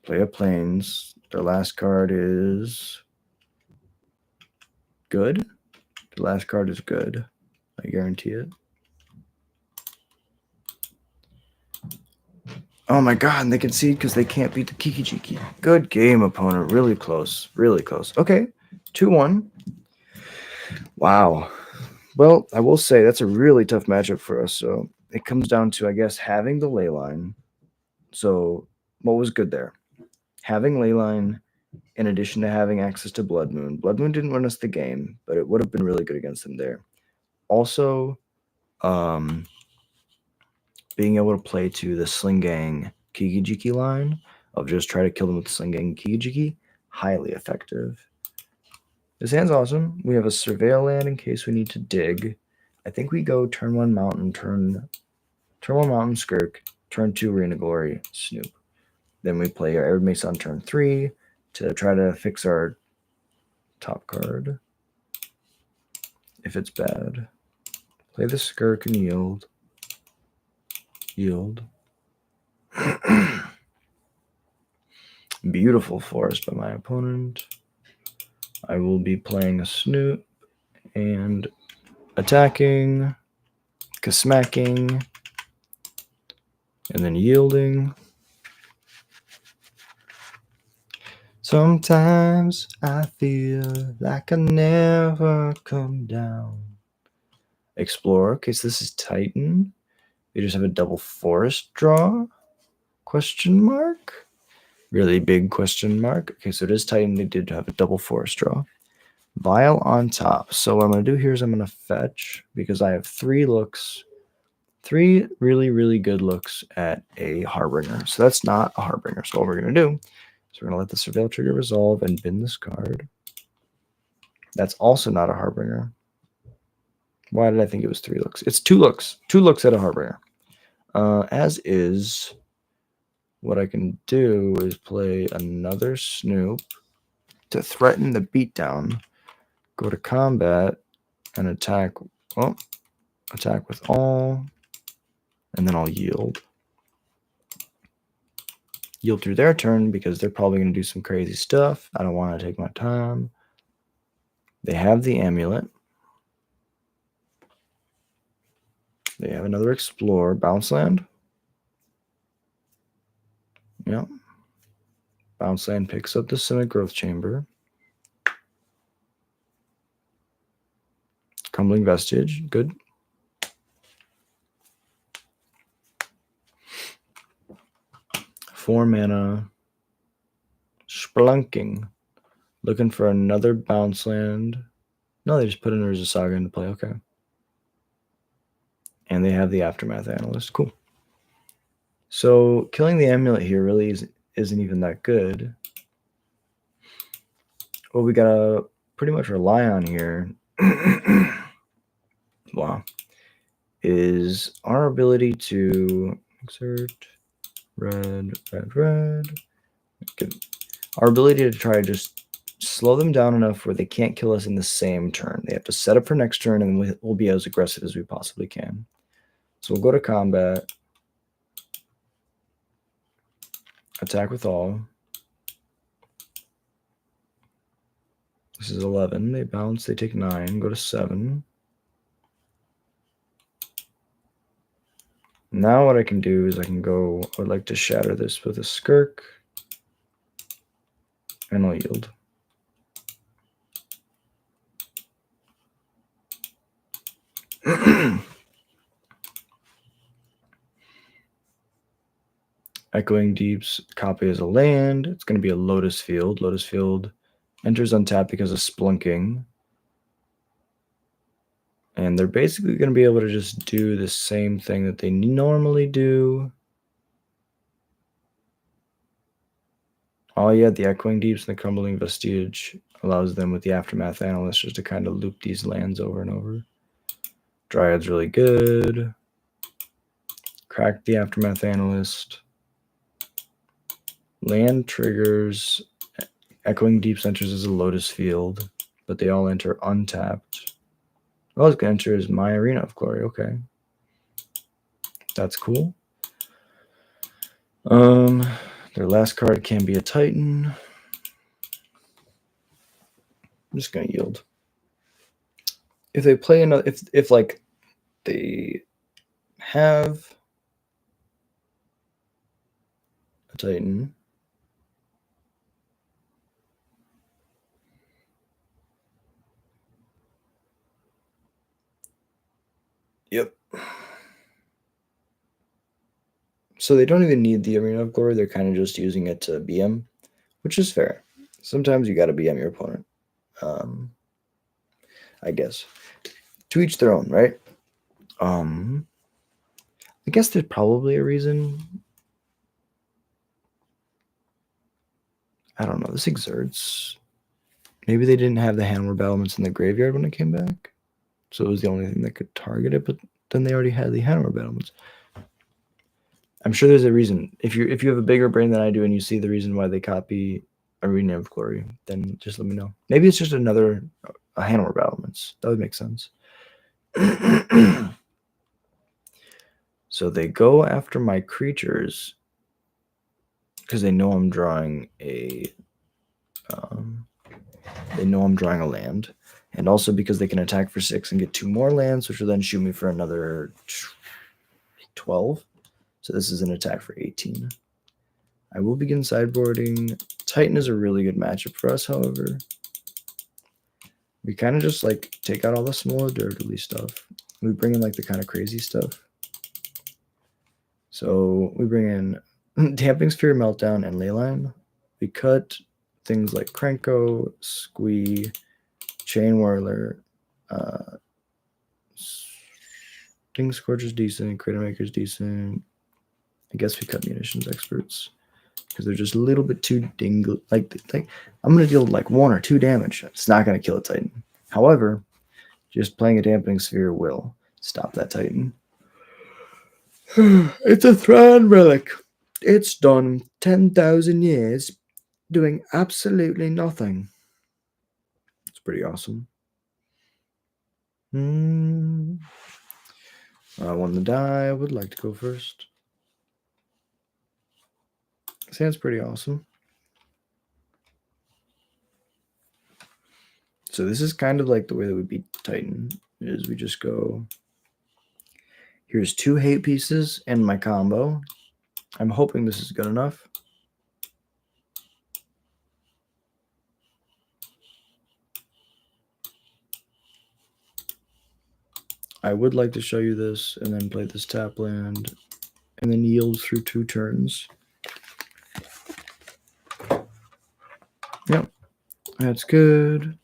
Speaker 1: Play a Plains. Their last card is good. The last card is good. I guarantee it. Oh my god, and they concede because they can't beat the Kiki-Jiki. Good game, opponent. Really close. Really close. Okay, 2-1. Wow. Well, I will say that's a really tough matchup for us. So it comes down to, I guess, having the Leyline. So what was good there? Having Leyline in addition to having access to Blood Moon. Blood Moon didn't win us the game, but it would have been really good against them there. Also, being able to play to the Sling Gang Kiki-Jiki line of just try to kill them with the Sling Gang Kiki-Jiki, highly effective. This hand's awesome. We have a Surveil land in case we need to dig. I think we go turn 1 Mountain, turn 1 Mountain Skirk, turn 2 Arena Glory, Snoop. Then we play our Arid Mace on turn 3 to try to fix our top card if it's bad. Play the Skirk and yield. Yield. Beautiful forest by my opponent. I will be playing a Snoop and attacking, smacking, and then yielding. Sometimes I feel like I never come down. Explore. Okay, so this is Titan. We just have a double forest draw? Question mark? Really big question mark. Okay, so it is Titan. They did have a double forest draw. Vial on top. So what I'm going to do here is I'm going to fetch because I have 3 looks. 3 really, really good looks at a Harbinger. So that's not a Harbinger. So what we're going to do is we're going to let the Surveil trigger resolve and bin this card. That's also not a Harbinger. Why did I think it was 3 looks? It's 2 looks. 2 looks at a Harbinger. As is, what I can do is play another Snoop to threaten the beatdown. Go to combat and attack. Well, attack with all. And then I'll yield. yield through their turn because they're probably going to do some crazy stuff. I don't want to take my time. They have the amulet. They have another Explore. Bounce land. Yep. Bounce land picks up the Simic Growth Chamber. Crumbling Vestige. Good. Four mana. Splunking. Looking for another bounce land. No, they just put an Urza Saga into play. Okay. And they have the Aftermath Analyst. Cool. So killing the amulet here really isn't even that good. What we gotta pretty much rely on here wow, is our ability to exert red. Our ability to try to just slow them down enough where they can't kill us in the same turn. They have to set up for next turn, and we'll be as aggressive as we possibly can. So we'll go to combat. Attack with all. This is 11. They bounce. They take 9. Go to 7. Now what I can do is I can go, I would like to shatter this with a Skirk. And I'll yield. Echoing Deeps, copy as a land. It's going to be a Lotus Field. Lotus Field enters untapped because of Splunking. And they're basically going to be able to just do the same thing that they normally do. Oh yeah, the Echoing Deeps and the Crumbling Vestige allows them with the Aftermath Analyst just to kind of loop these lands over and over. Dryad's really good. Crack the Aftermath Analyst. Land triggers. Echoing Deeps enters as a Lotus Field, but they all enter untapped. Oh, it's going to enter as My Arena of Glory. Okay. That's cool. Their last card can be a Titan. I'm just going to yield. If they play another, if like they have a Titan, yep. So they don't even need the Arena of Glory. They're kind of just using it to BM, which is fair. Sometimes you got to BM your opponent. I guess. To each their own, right? I guess there's probably a reason. I don't know. This exerts. Maybe they didn't have the Hammer Battlements in the graveyard when it came back. So it was the only thing that could target it, but then they already had the Hammer Battlements. I'm sure there's a reason. If you have a bigger brain than I do and you see the reason why they copy Arena of Glory, then just let me know. Maybe it's just a Hammer Battlements. That would make sense. So they go after my creatures because they know I'm drawing a land, and also because they can attack for 6 and get 2 more lands, which will then shoot me for another 12. So this is an attack for 18. I will begin sideboarding. Titan is a really good matchup for us, however. We kind of just like take out all the smaller dirtily stuff. We bring in like the kind of crazy stuff. So we bring in Damping Sphere, Meltdown, and Leyline. We cut things like Krenko, Squee, Chain Whirler, Sting Scorch is decent, Crater Maker is decent. I guess we cut Munitions Experts because they're just a little bit too dingle. Like I'm going to deal like 1 or 2 damage. It's not going to kill a Titan. However, just playing a Dampening Sphere will stop that Titan. It's a Thran Relic. It's done 10,000 years doing absolutely nothing. It's pretty awesome. I won the die. I would like to go first. Sounds pretty awesome. So this is kind of like the way that we beat Titan, is we just go, here's 2 hate pieces and my combo. I'm hoping this is good enough. I would like to show you this and then play this tap land and then yield through 2 turns. Yep, that's good.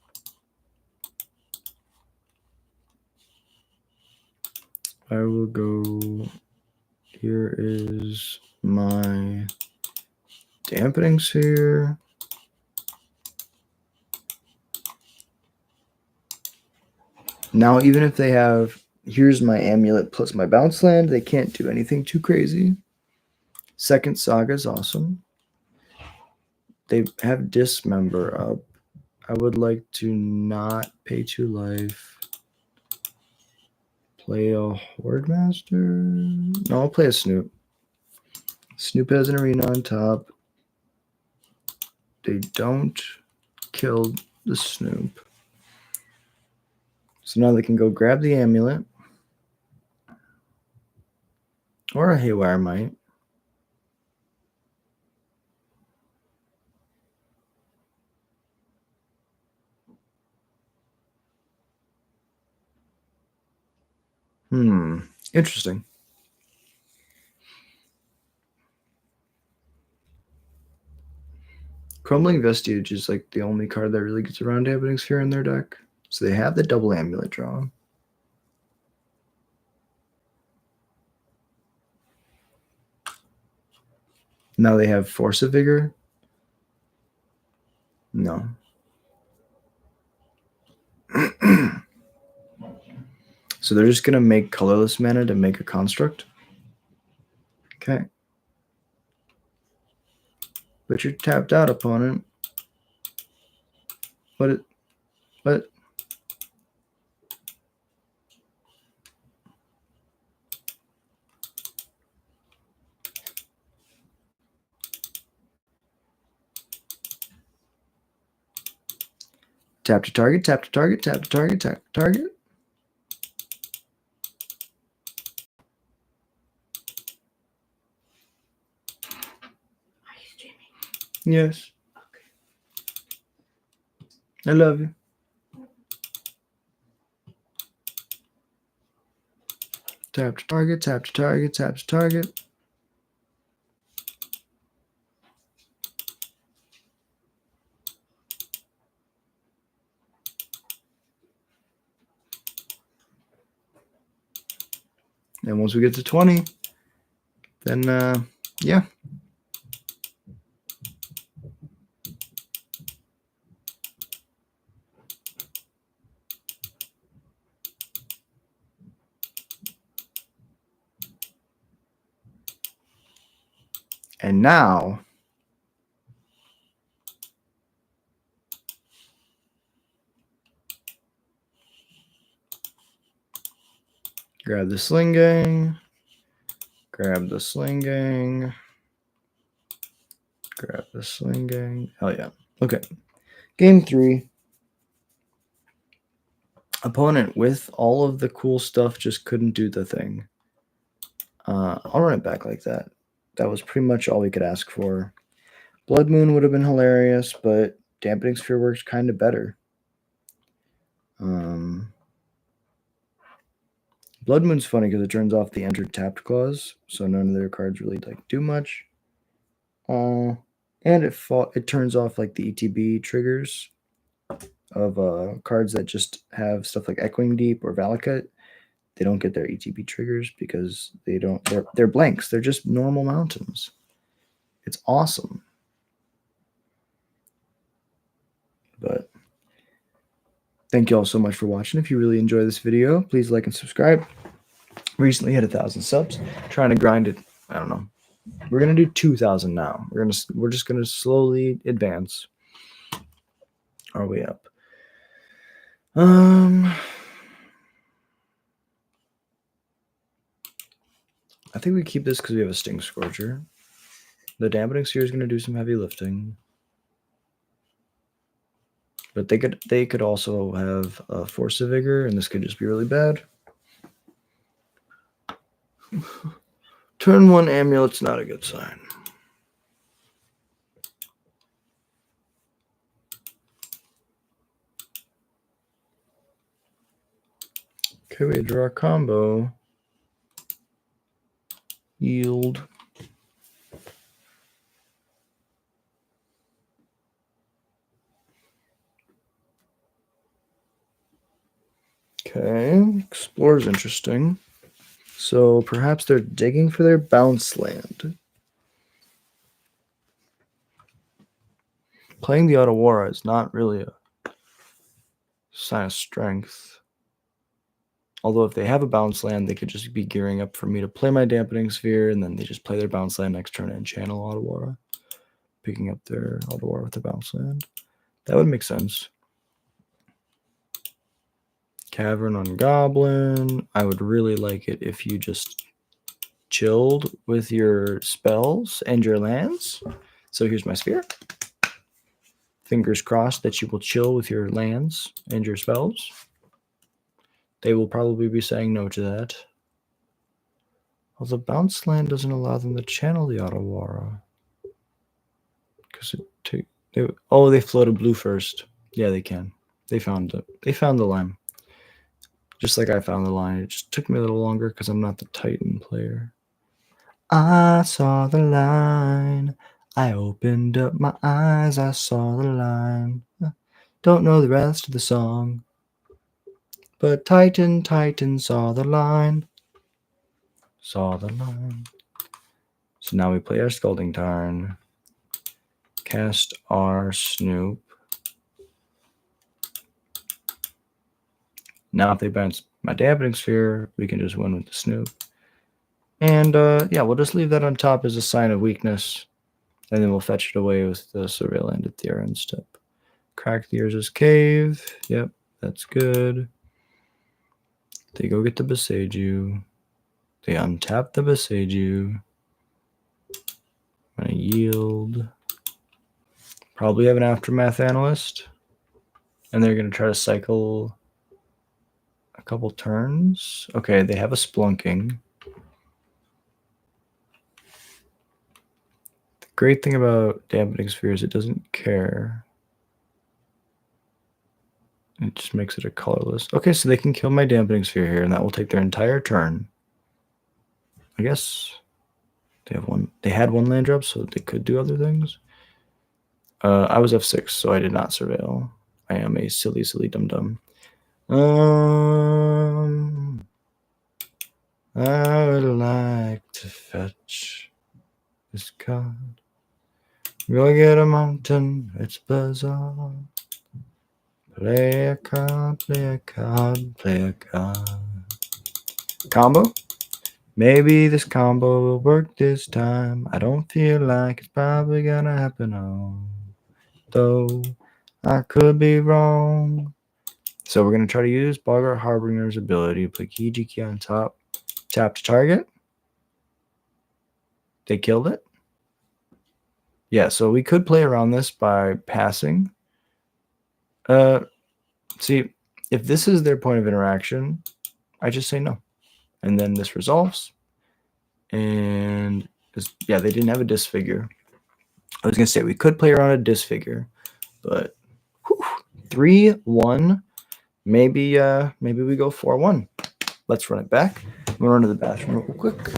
Speaker 1: I will go, here is my dampening sphere. Now, even if they have, here's my amulet plus my bounce land, they can't do anything too crazy. Second Saga is awesome. They have Dismember up. I would like to not pay 2 life. Play a Horde Master? No, I'll play a Snoop. Snoop has an arena on top. They don't kill the Snoop. So now they can go grab the amulet. Or a Haywire Might. Interesting. Crumbling Vestige is like the only card that really gets around Dampening Sphere in their deck. So they have the double amulet draw. Now they have Force of Vigor. No. So they're just going to make colorless mana to make a construct. Okay. But you're tapped out, opponent. What? Tap to target, tap to target, tap to target, tap to target.
Speaker 2: Are you streaming?
Speaker 1: Yes.
Speaker 2: Okay.
Speaker 1: I love you. Tap to target, tap to target, tap to target. And once we get to 20, then yeah. And now grab the Sling Gang. Grab the Sling Gang. Grab the Sling Gang. Hell yeah. Okay. Game 3. Opponent with all of the cool stuff just couldn't do the thing. I'll run it back like that. That was pretty much all we could ask for. Blood Moon would have been hilarious, but Dampening Sphere works kind of better. Blood Moon's funny because it turns off the entered tapped clause, so none of their cards really like do much. And it turns off like the ETB triggers of cards that just have stuff like Echoing Deep or Valakut. They don't get their ETB triggers because they're blanks. They're just normal mountains. It's awesome. But thank you all so much for watching. If you really enjoy this video, please like and subscribe. Recently hit 1,000 subs. Trying to grind it. I don't know. We're gonna do 2,000 now. We're just gonna slowly advance our way up. I think we keep this because we have a Sting Scorcher. The dampening sphere is going to do some heavy lifting. But they could also have a force of vigor, and this could just be really bad. Turn 1 amulet's not a good sign. Okay, we draw a combo. Yield. Okay, Explore is interesting. So perhaps they're digging for their bounce land. Playing the Otawara is not really a sign of strength. Although if they have a bounce land, they could just be gearing up for me to play my dampening sphere, and then they just play their bounce land next turn and channel Otawara, picking up their Otawara with their bounce land. That would make sense. Cavern on Goblin. I would really like it if you just chilled with your spells and your lands. So here's my sphere. Fingers crossed that you will chill with your lands and your spells. They will probably be saying no to that. Well, the bounce land doesn't allow them to channel the Otawara. Because they floated blue first. Yeah, they can. They found it. They found the line. Just like I found the line. It just took me a little longer because I'm not the Titan player. I saw the line. I opened up my eyes. I saw the line. Don't know the rest of the song. But Titan saw the line. Saw the line. So now we play our Scalding Tarn. Cast our Snoop. Now if they bounce my Dampening Sphere, we can just win with the Snoop. And yeah, we'll just leave that on top as a sign of weakness. And then we'll fetch it away with the Surveillant at the end step. Crack the Urza's Cave. Yep, that's good. They go get the Beseiju. They untap the Beseiju. I'm going to yield. Probably have an Aftermath Analyst. And they're going to try to cycle a couple turns. Okay, they have a Splunking. The great thing about Dampening Sphere is it doesn't care. It just makes it a colorless. Okay, so they can kill my Dampening Sphere here, and that will take their entire turn. I guess they have one. They had one land drop, so they could do other things. I was F6, so I did not surveil. I am a silly dum-dum. I would like to fetch this card. Go get a mountain, it's bizarre. Play a card, play a card, play a card. Combo? Maybe this combo will work this time. I don't feel like it's probably gonna happen, though I could be wrong. So we're gonna try to use Bogart Harbinger's ability to play Kijiki on top. Tap to target. They killed it. Yeah, so we could play around this by passing. See, if this is their point of interaction, I just say no. And then this resolves. And yeah, they didn't have a disfigure. I was going to say we could play around a disfigure, but 3-1. Maybe we go 4-1. Let's run it back. I'm going to run to the bathroom real quick.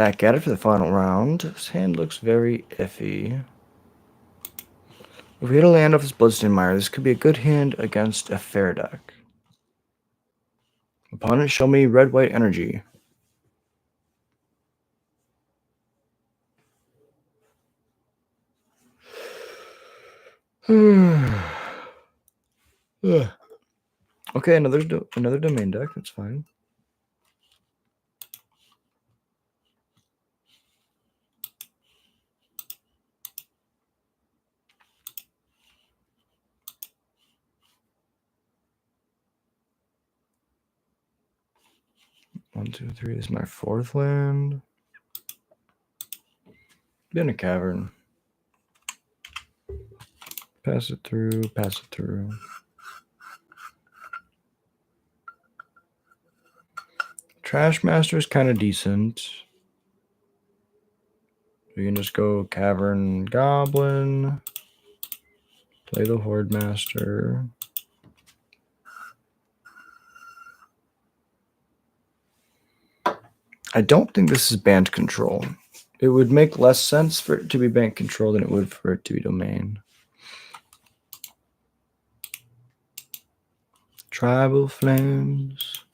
Speaker 1: Back at it for the final round. His hand looks very iffy. If we hit a land off his Bloodstained Mire, this could be a good hand against a fair deck. Opponent, show me red-white energy. Okay, another domain deck. That's fine. One, two, three. This is my fourth land. Be in a cavern. Pass it through. Pass it through. Trashmaster is kind of decent. We can just go Cavern Goblin. Play the Horde Master. I don't think this is band control. It would make less sense for it to be band control than it would for it to be domain. Tribal Flames.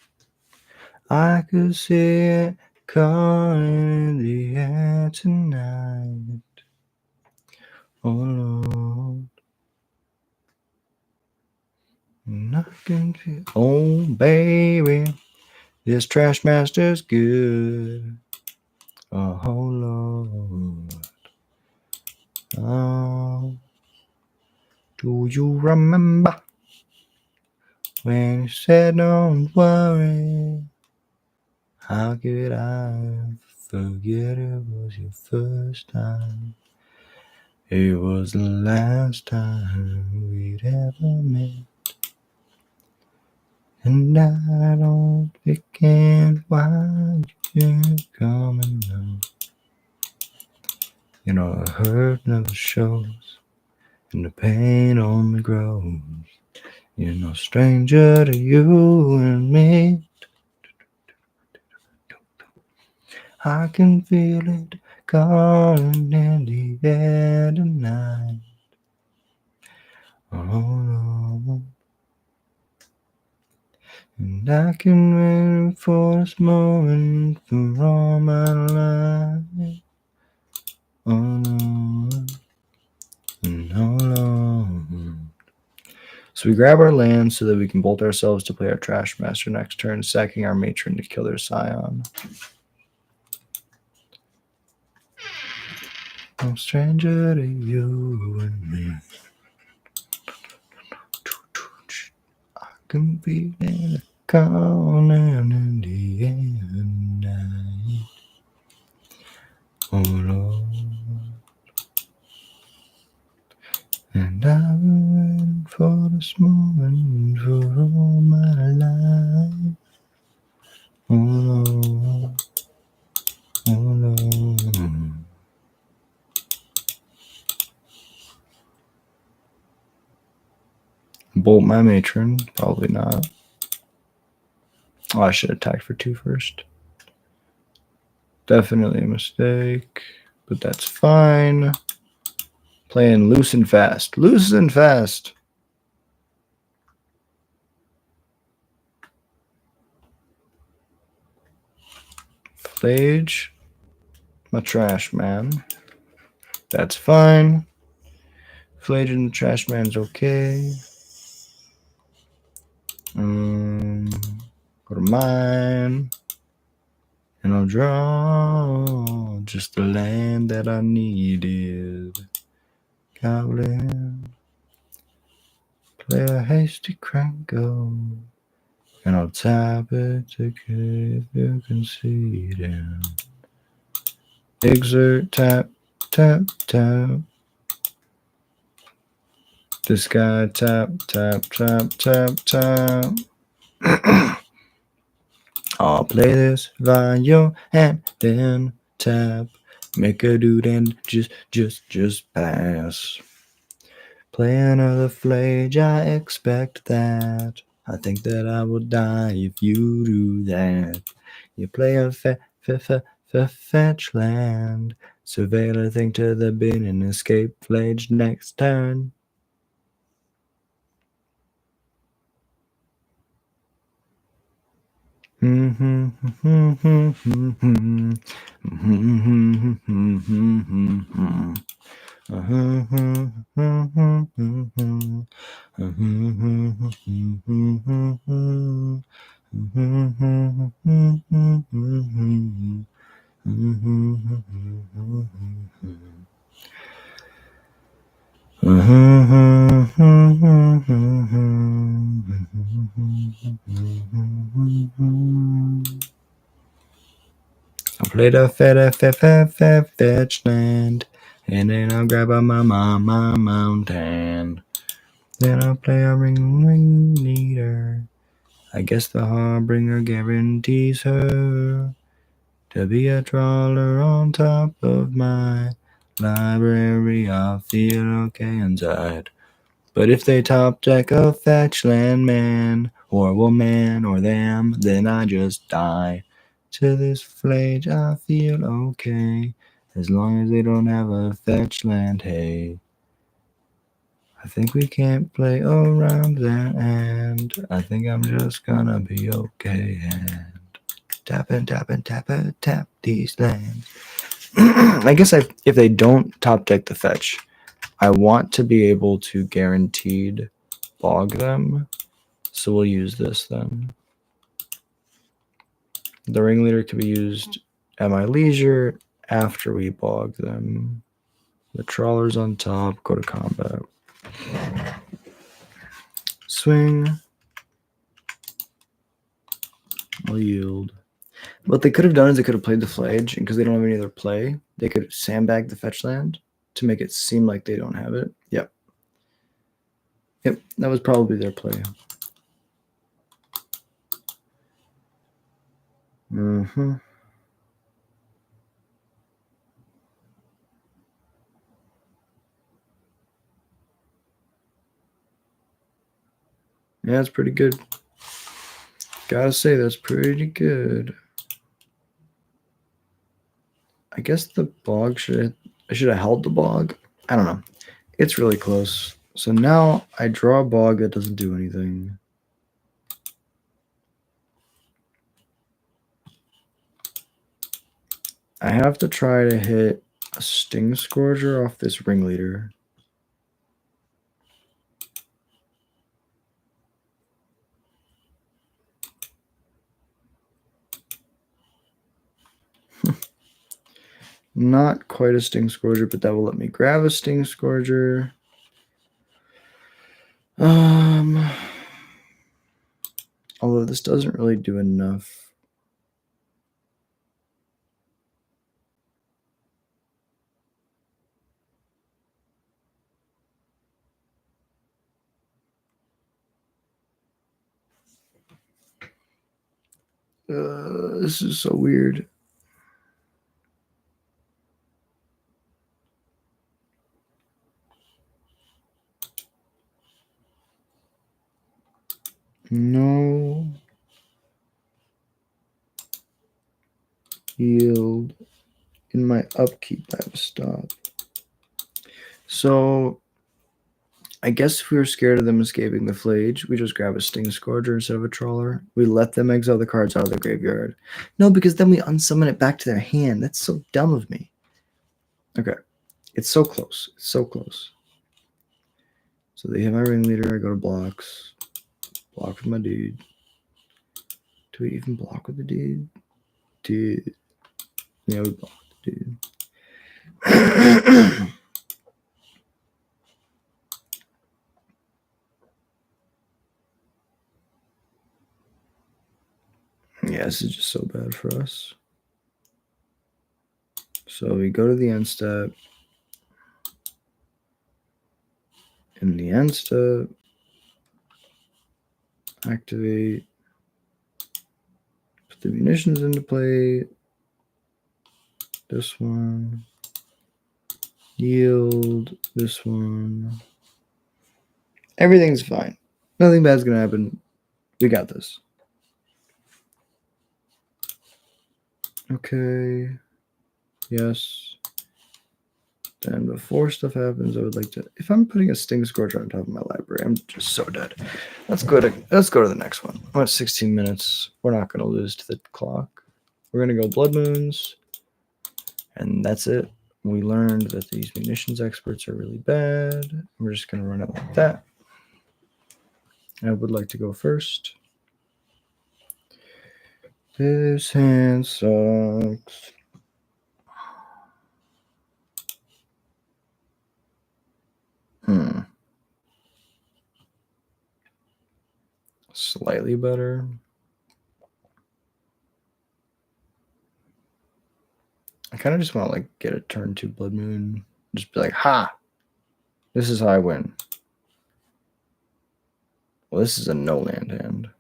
Speaker 1: I could see it coming in the air tonight. Oh Lord. And I can feel, oh baby, this Trashmaster's good. Oh Lord. Oh, do you remember when you said don't worry? How could I forget it was your first time? It was the last time we'd ever met. And I don't forget why you're coming now. You know, the hurt never shows, and the pain only grows. You're no stranger to you and me. I can feel it calling in the air tonight. Oh no. And I can wait for this moment for all my life. Oh no. No, no. So we grab our land so that we can bolt ourselves to play our Trashmaster next turn, sacking our Matron to kill their Scion. No stranger to you and me. I can feel it calling in the air tonight. Oh Lord. And I've been waiting for this moment for all my life. Oh Lord. Oh Lord. Bolt my Matron? Probably not. Oh, I should attack for 2 first. Definitely a mistake, but that's fine. Playing loose and fast. Loose and fast. Flage. My trash man. That's fine. Flage and the trash man's okay. Go to mine. And I'll draw just the land that I needed. Goblin. Play a hasty cranko. And I'll tap it to get if you can see it. Exert, tap, tap, tap. This guy, tap, tap, tap, tap, tap. I'll play this viol and then tap. Make a dude and just pass. Play another flage, I expect that. I think that I will die if you do that. You play a the fetch land. Surveiller think to the bin and escape flage next turn. I'll play the fetch land, and then I'll grab a my mountain. Then I'll play a ring leader. I guess the harbinger guarantees her to be a trawler on top of my library. I'll feel okay inside. But if they top deck a fetch land man, or woman, or them, then I just die. To this flage I feel okay, as long as they don't have a fetch land, hey. I think we can't play around that, and I think I'm just gonna be okay. And tap these lands. I guess if they don't top deck the fetch, I want to be able to guaranteed bog them, so we'll use this then. The ringleader can be used at my leisure after we bog them. The trawler's on top, go to combat. Swing. I'll yield. What they could have done is they could have played the flage, and because they don't have any other play, they could sandbag the fetch land to make it seem like they don't have it. Yep, that was probably their play. Yeah, that's pretty good. Gotta say, that's pretty good. I guess the bog I should have held the bog. I don't know. It's really close. So now I draw a bog that doesn't do anything. I have to try to hit a Sting Scourger off this ringleader. Not quite a Sting Scourger, but that will let me grab a Sting Scourger. Although this doesn't really do enough. This is so weird. No. Yield. In my upkeep, I have a stop. So I guess if we were scared of them escaping the flage, we just grab a Sting Scourger instead of a trawler. We let them exile the cards out of the graveyard. No, because then we unsummon it back to their hand. That's so dumb of me. Okay. It's so close. It's so close. So they hit my ringleader. I go to blocks. Block with my dude. Do we even block with the dude? Dude. Yeah, we block with the dude. Yeah, this is just so bad for us. So we go to the end step. In the end step, activate, put the munitions into play. This one. Yield. This one. Everything's fine. Nothing bad's gonna happen. We got this. Okay. Yes. Then before stuff happens, I would like to. If I'm putting a sting scorcher on top of my library, I'm just so dead. Let's go to the next one. I'm at 16 minutes. We're not gonna lose to the clock. We're gonna go blood moons, and that's it. We learned that these munitions experts are really bad. We're just gonna run it like that. I would like to go first. This hand sucks. Slightly better. I kind of just want to like get a turn 2 blood moon. Just be like, ha! This is how I win. Well, this is a no land hand.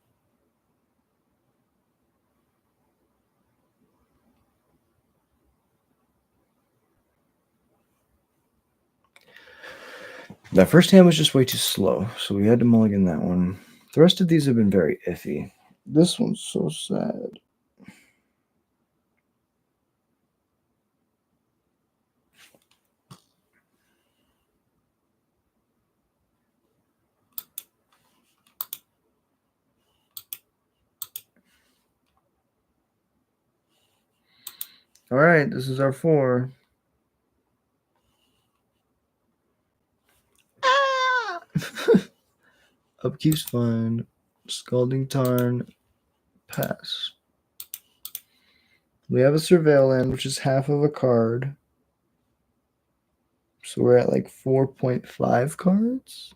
Speaker 1: That first hand was just way too slow, so we had to mulligan that one. The rest of these have been very iffy. This one's so sad. All right, this is our 4. Ah! Upkeep's fine. Scalding Tarn. Pass. We have a Surveil land, which is half of a card. So we're at like 4.5 cards.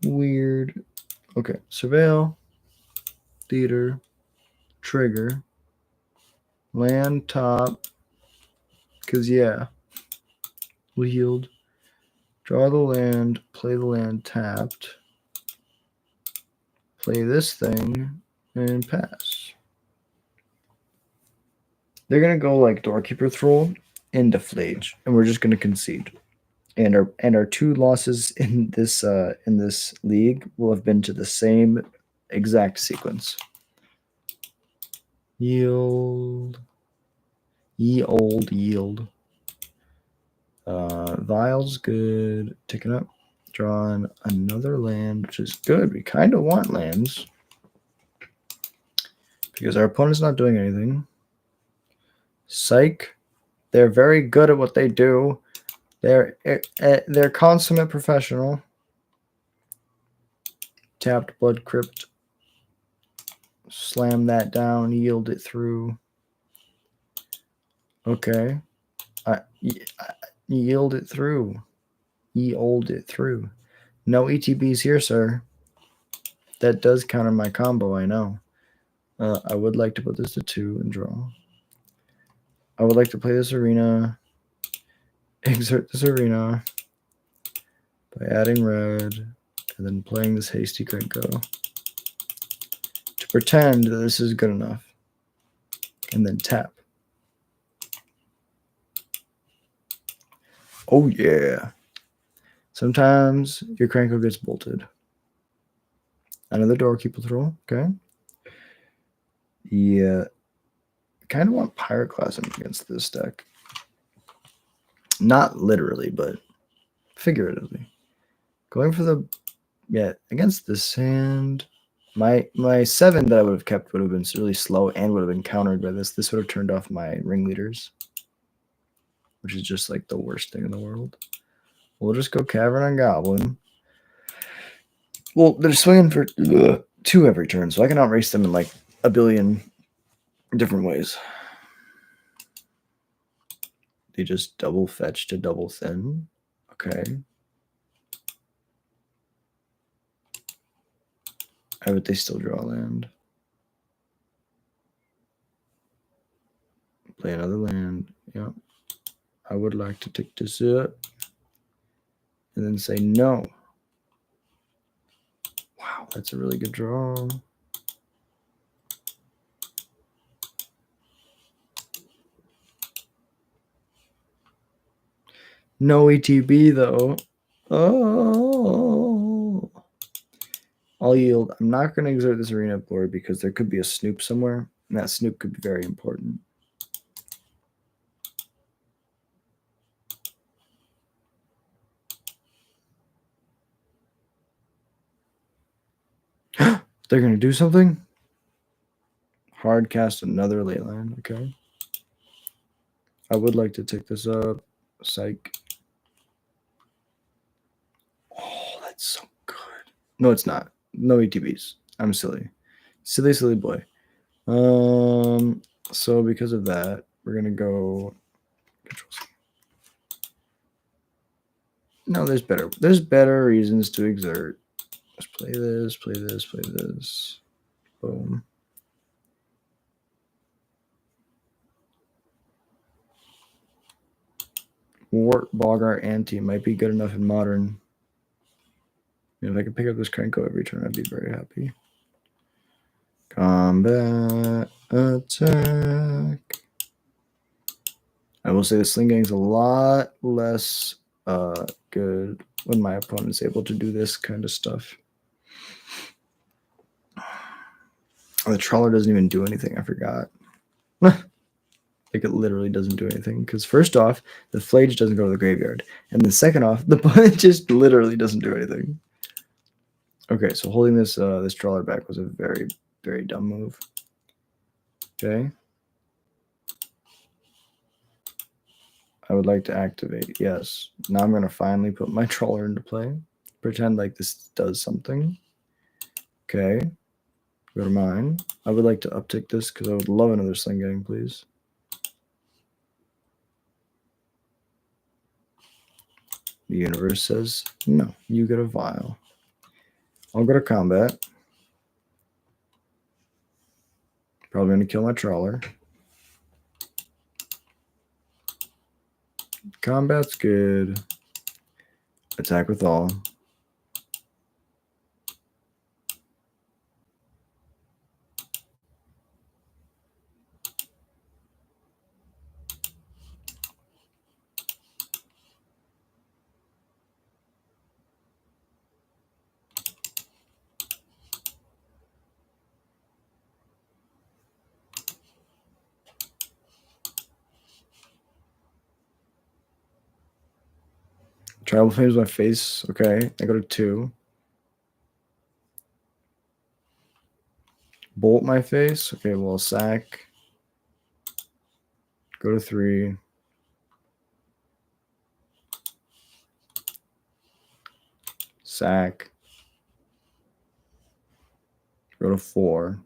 Speaker 1: Weird. Okay, Surveil. Theater. Trigger. Land top. Because, yeah. We healed. Draw the land. Play the land tapped. Play this thing. And pass. They're going to go like Doorkeeper Thrall into Flage. And we're just going to concede. And our 2 losses in this league will have been to the same exact sequence. Yield. Ye old yield. Vial's good. Ticking up. Drawing another land, which is good. We kind of want lands. Because our opponent's not doing anything. Psych. They're very good at what they do. They're consummate professional. Tapped Blood Crypt. Slam that down. Yield it through. Okay. Yield it through. Yield it through. No ETBs here, sir. That does counter my combo, I know. I would like to put this to 2 and draw. I would like to play this arena. Exert this arena by adding red and then playing this hasty Krenko to pretend that this is good enough. And then tap. Oh, yeah. Sometimes your Krenko gets bolted. Another Doorkeeper Thrall, okay. Yeah. Kind of want Pyroclasm against this deck. Not literally, but figuratively. Going for the... Yeah, against this hand... My 7 that I would have kept would have been really slow and would have been countered by this. This would have turned off my ringleaders, which is just like the worst thing in the world. We'll just go Cavern on Goblin. Well, they're swinging for 2 every turn, so I can outrace them in like a billion different ways. They just double fetch to double thin. Okay. I bet they still draw land. Play another land. Yeah. I would like to take this up. And then say no. Wow, that's a really good draw. No ETB though. Oh. I'll yield. I'm not going to exert this arena of glory because there could be a snoop somewhere, and that snoop could be very important. They're going to do something? Hard cast another ley line. Okay. I would like to take this up. Psych. Oh, that's so good. No, it's not. No ETBs. I'm silly. Silly boy. So because of that, we're going to go Control C. No, there's better reasons to exert. Let's play this, play this, play this. Boom. Wart, Boggart, Ante might be good enough in Modern. If I could pick up this Krenko every turn, I'd be very happy. Combat attack. I will say the Sling Gang's a lot less good when my opponent's able to do this kind of stuff. The Trawler doesn't even do anything. I forgot. Like it literally doesn't do anything. Because first off, the Flage doesn't go to the graveyard. And then second off, the opponent just literally doesn't do anything. Okay, so holding this this Trawler back was a very, very dumb move. Okay. I would like to activate. Yes. Now I'm going to finally put my Trawler into play. Pretend like this does something. Okay. Go to mine. I would like to uptick this because I would love another Sling Gang, please. The universe says, no, you get a vial. I'll go to combat. Probably going to kill my Trawler. Combat's good. Attack with all. Tribal Flames my face. Okay, I go to 2. Bolt my face. Okay, well, sack. Go to 3. Sack. Go to 4.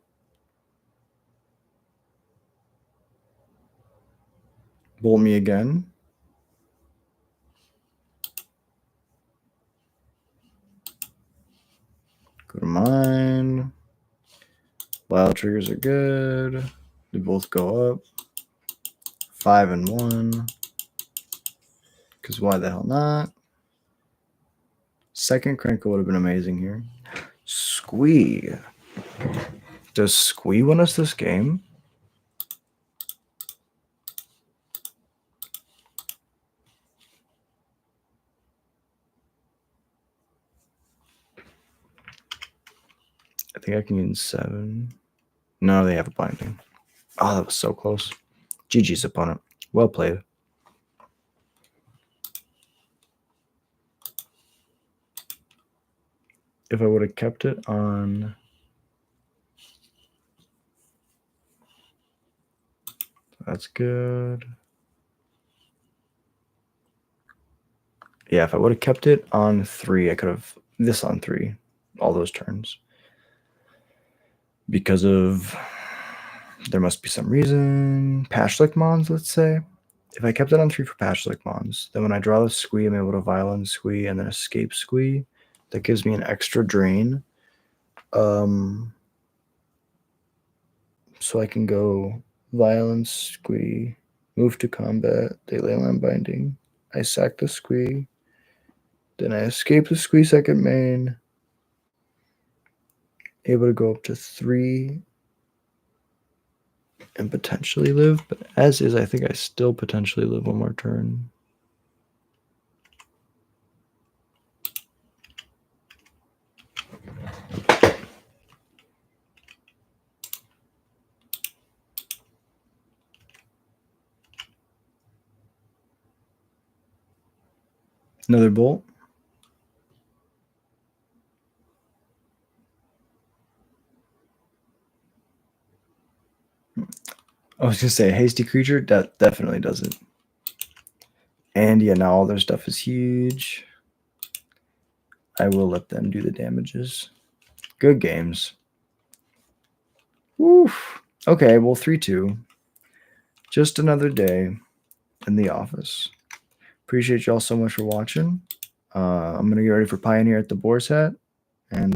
Speaker 1: Bolt me again. Go to mine. Wild triggers are good. They both go up. 5 and 1. Because why the hell not? Second Krenko would have been amazing here. Squee. Does Squee win us this game? I think I can use 7. No, they have a binding. Oh, that was so close. GG's opponent. Well played. If I would have kept it on... That's good. Yeah, if I would have kept it on 3, I could have this on 3 all those turns. Because of... There must be some reason. Pashlik Mons, let's say. If I kept it on 3 for Pashlik Mons, then when I draw the Squee, I'm able to Violence Squee and then escape Squee. That gives me an extra drain. So I can go Violence Squee, move to combat, they Leyline Binding. I sack the Squee. Then I escape the Squee second main. Able to go up to 3 and potentially live, but as is, I think I still potentially live one more turn. Another bolt. I was gonna say hasty creature. That definitely doesn't. And yeah, now all their stuff is huge. I will let them do the damages. Good games. Woof. Okay, well 3-2. Just another day in the office. Appreciate y'all so much for watching. I'm gonna get ready for Pioneer at the Boar's Hat, and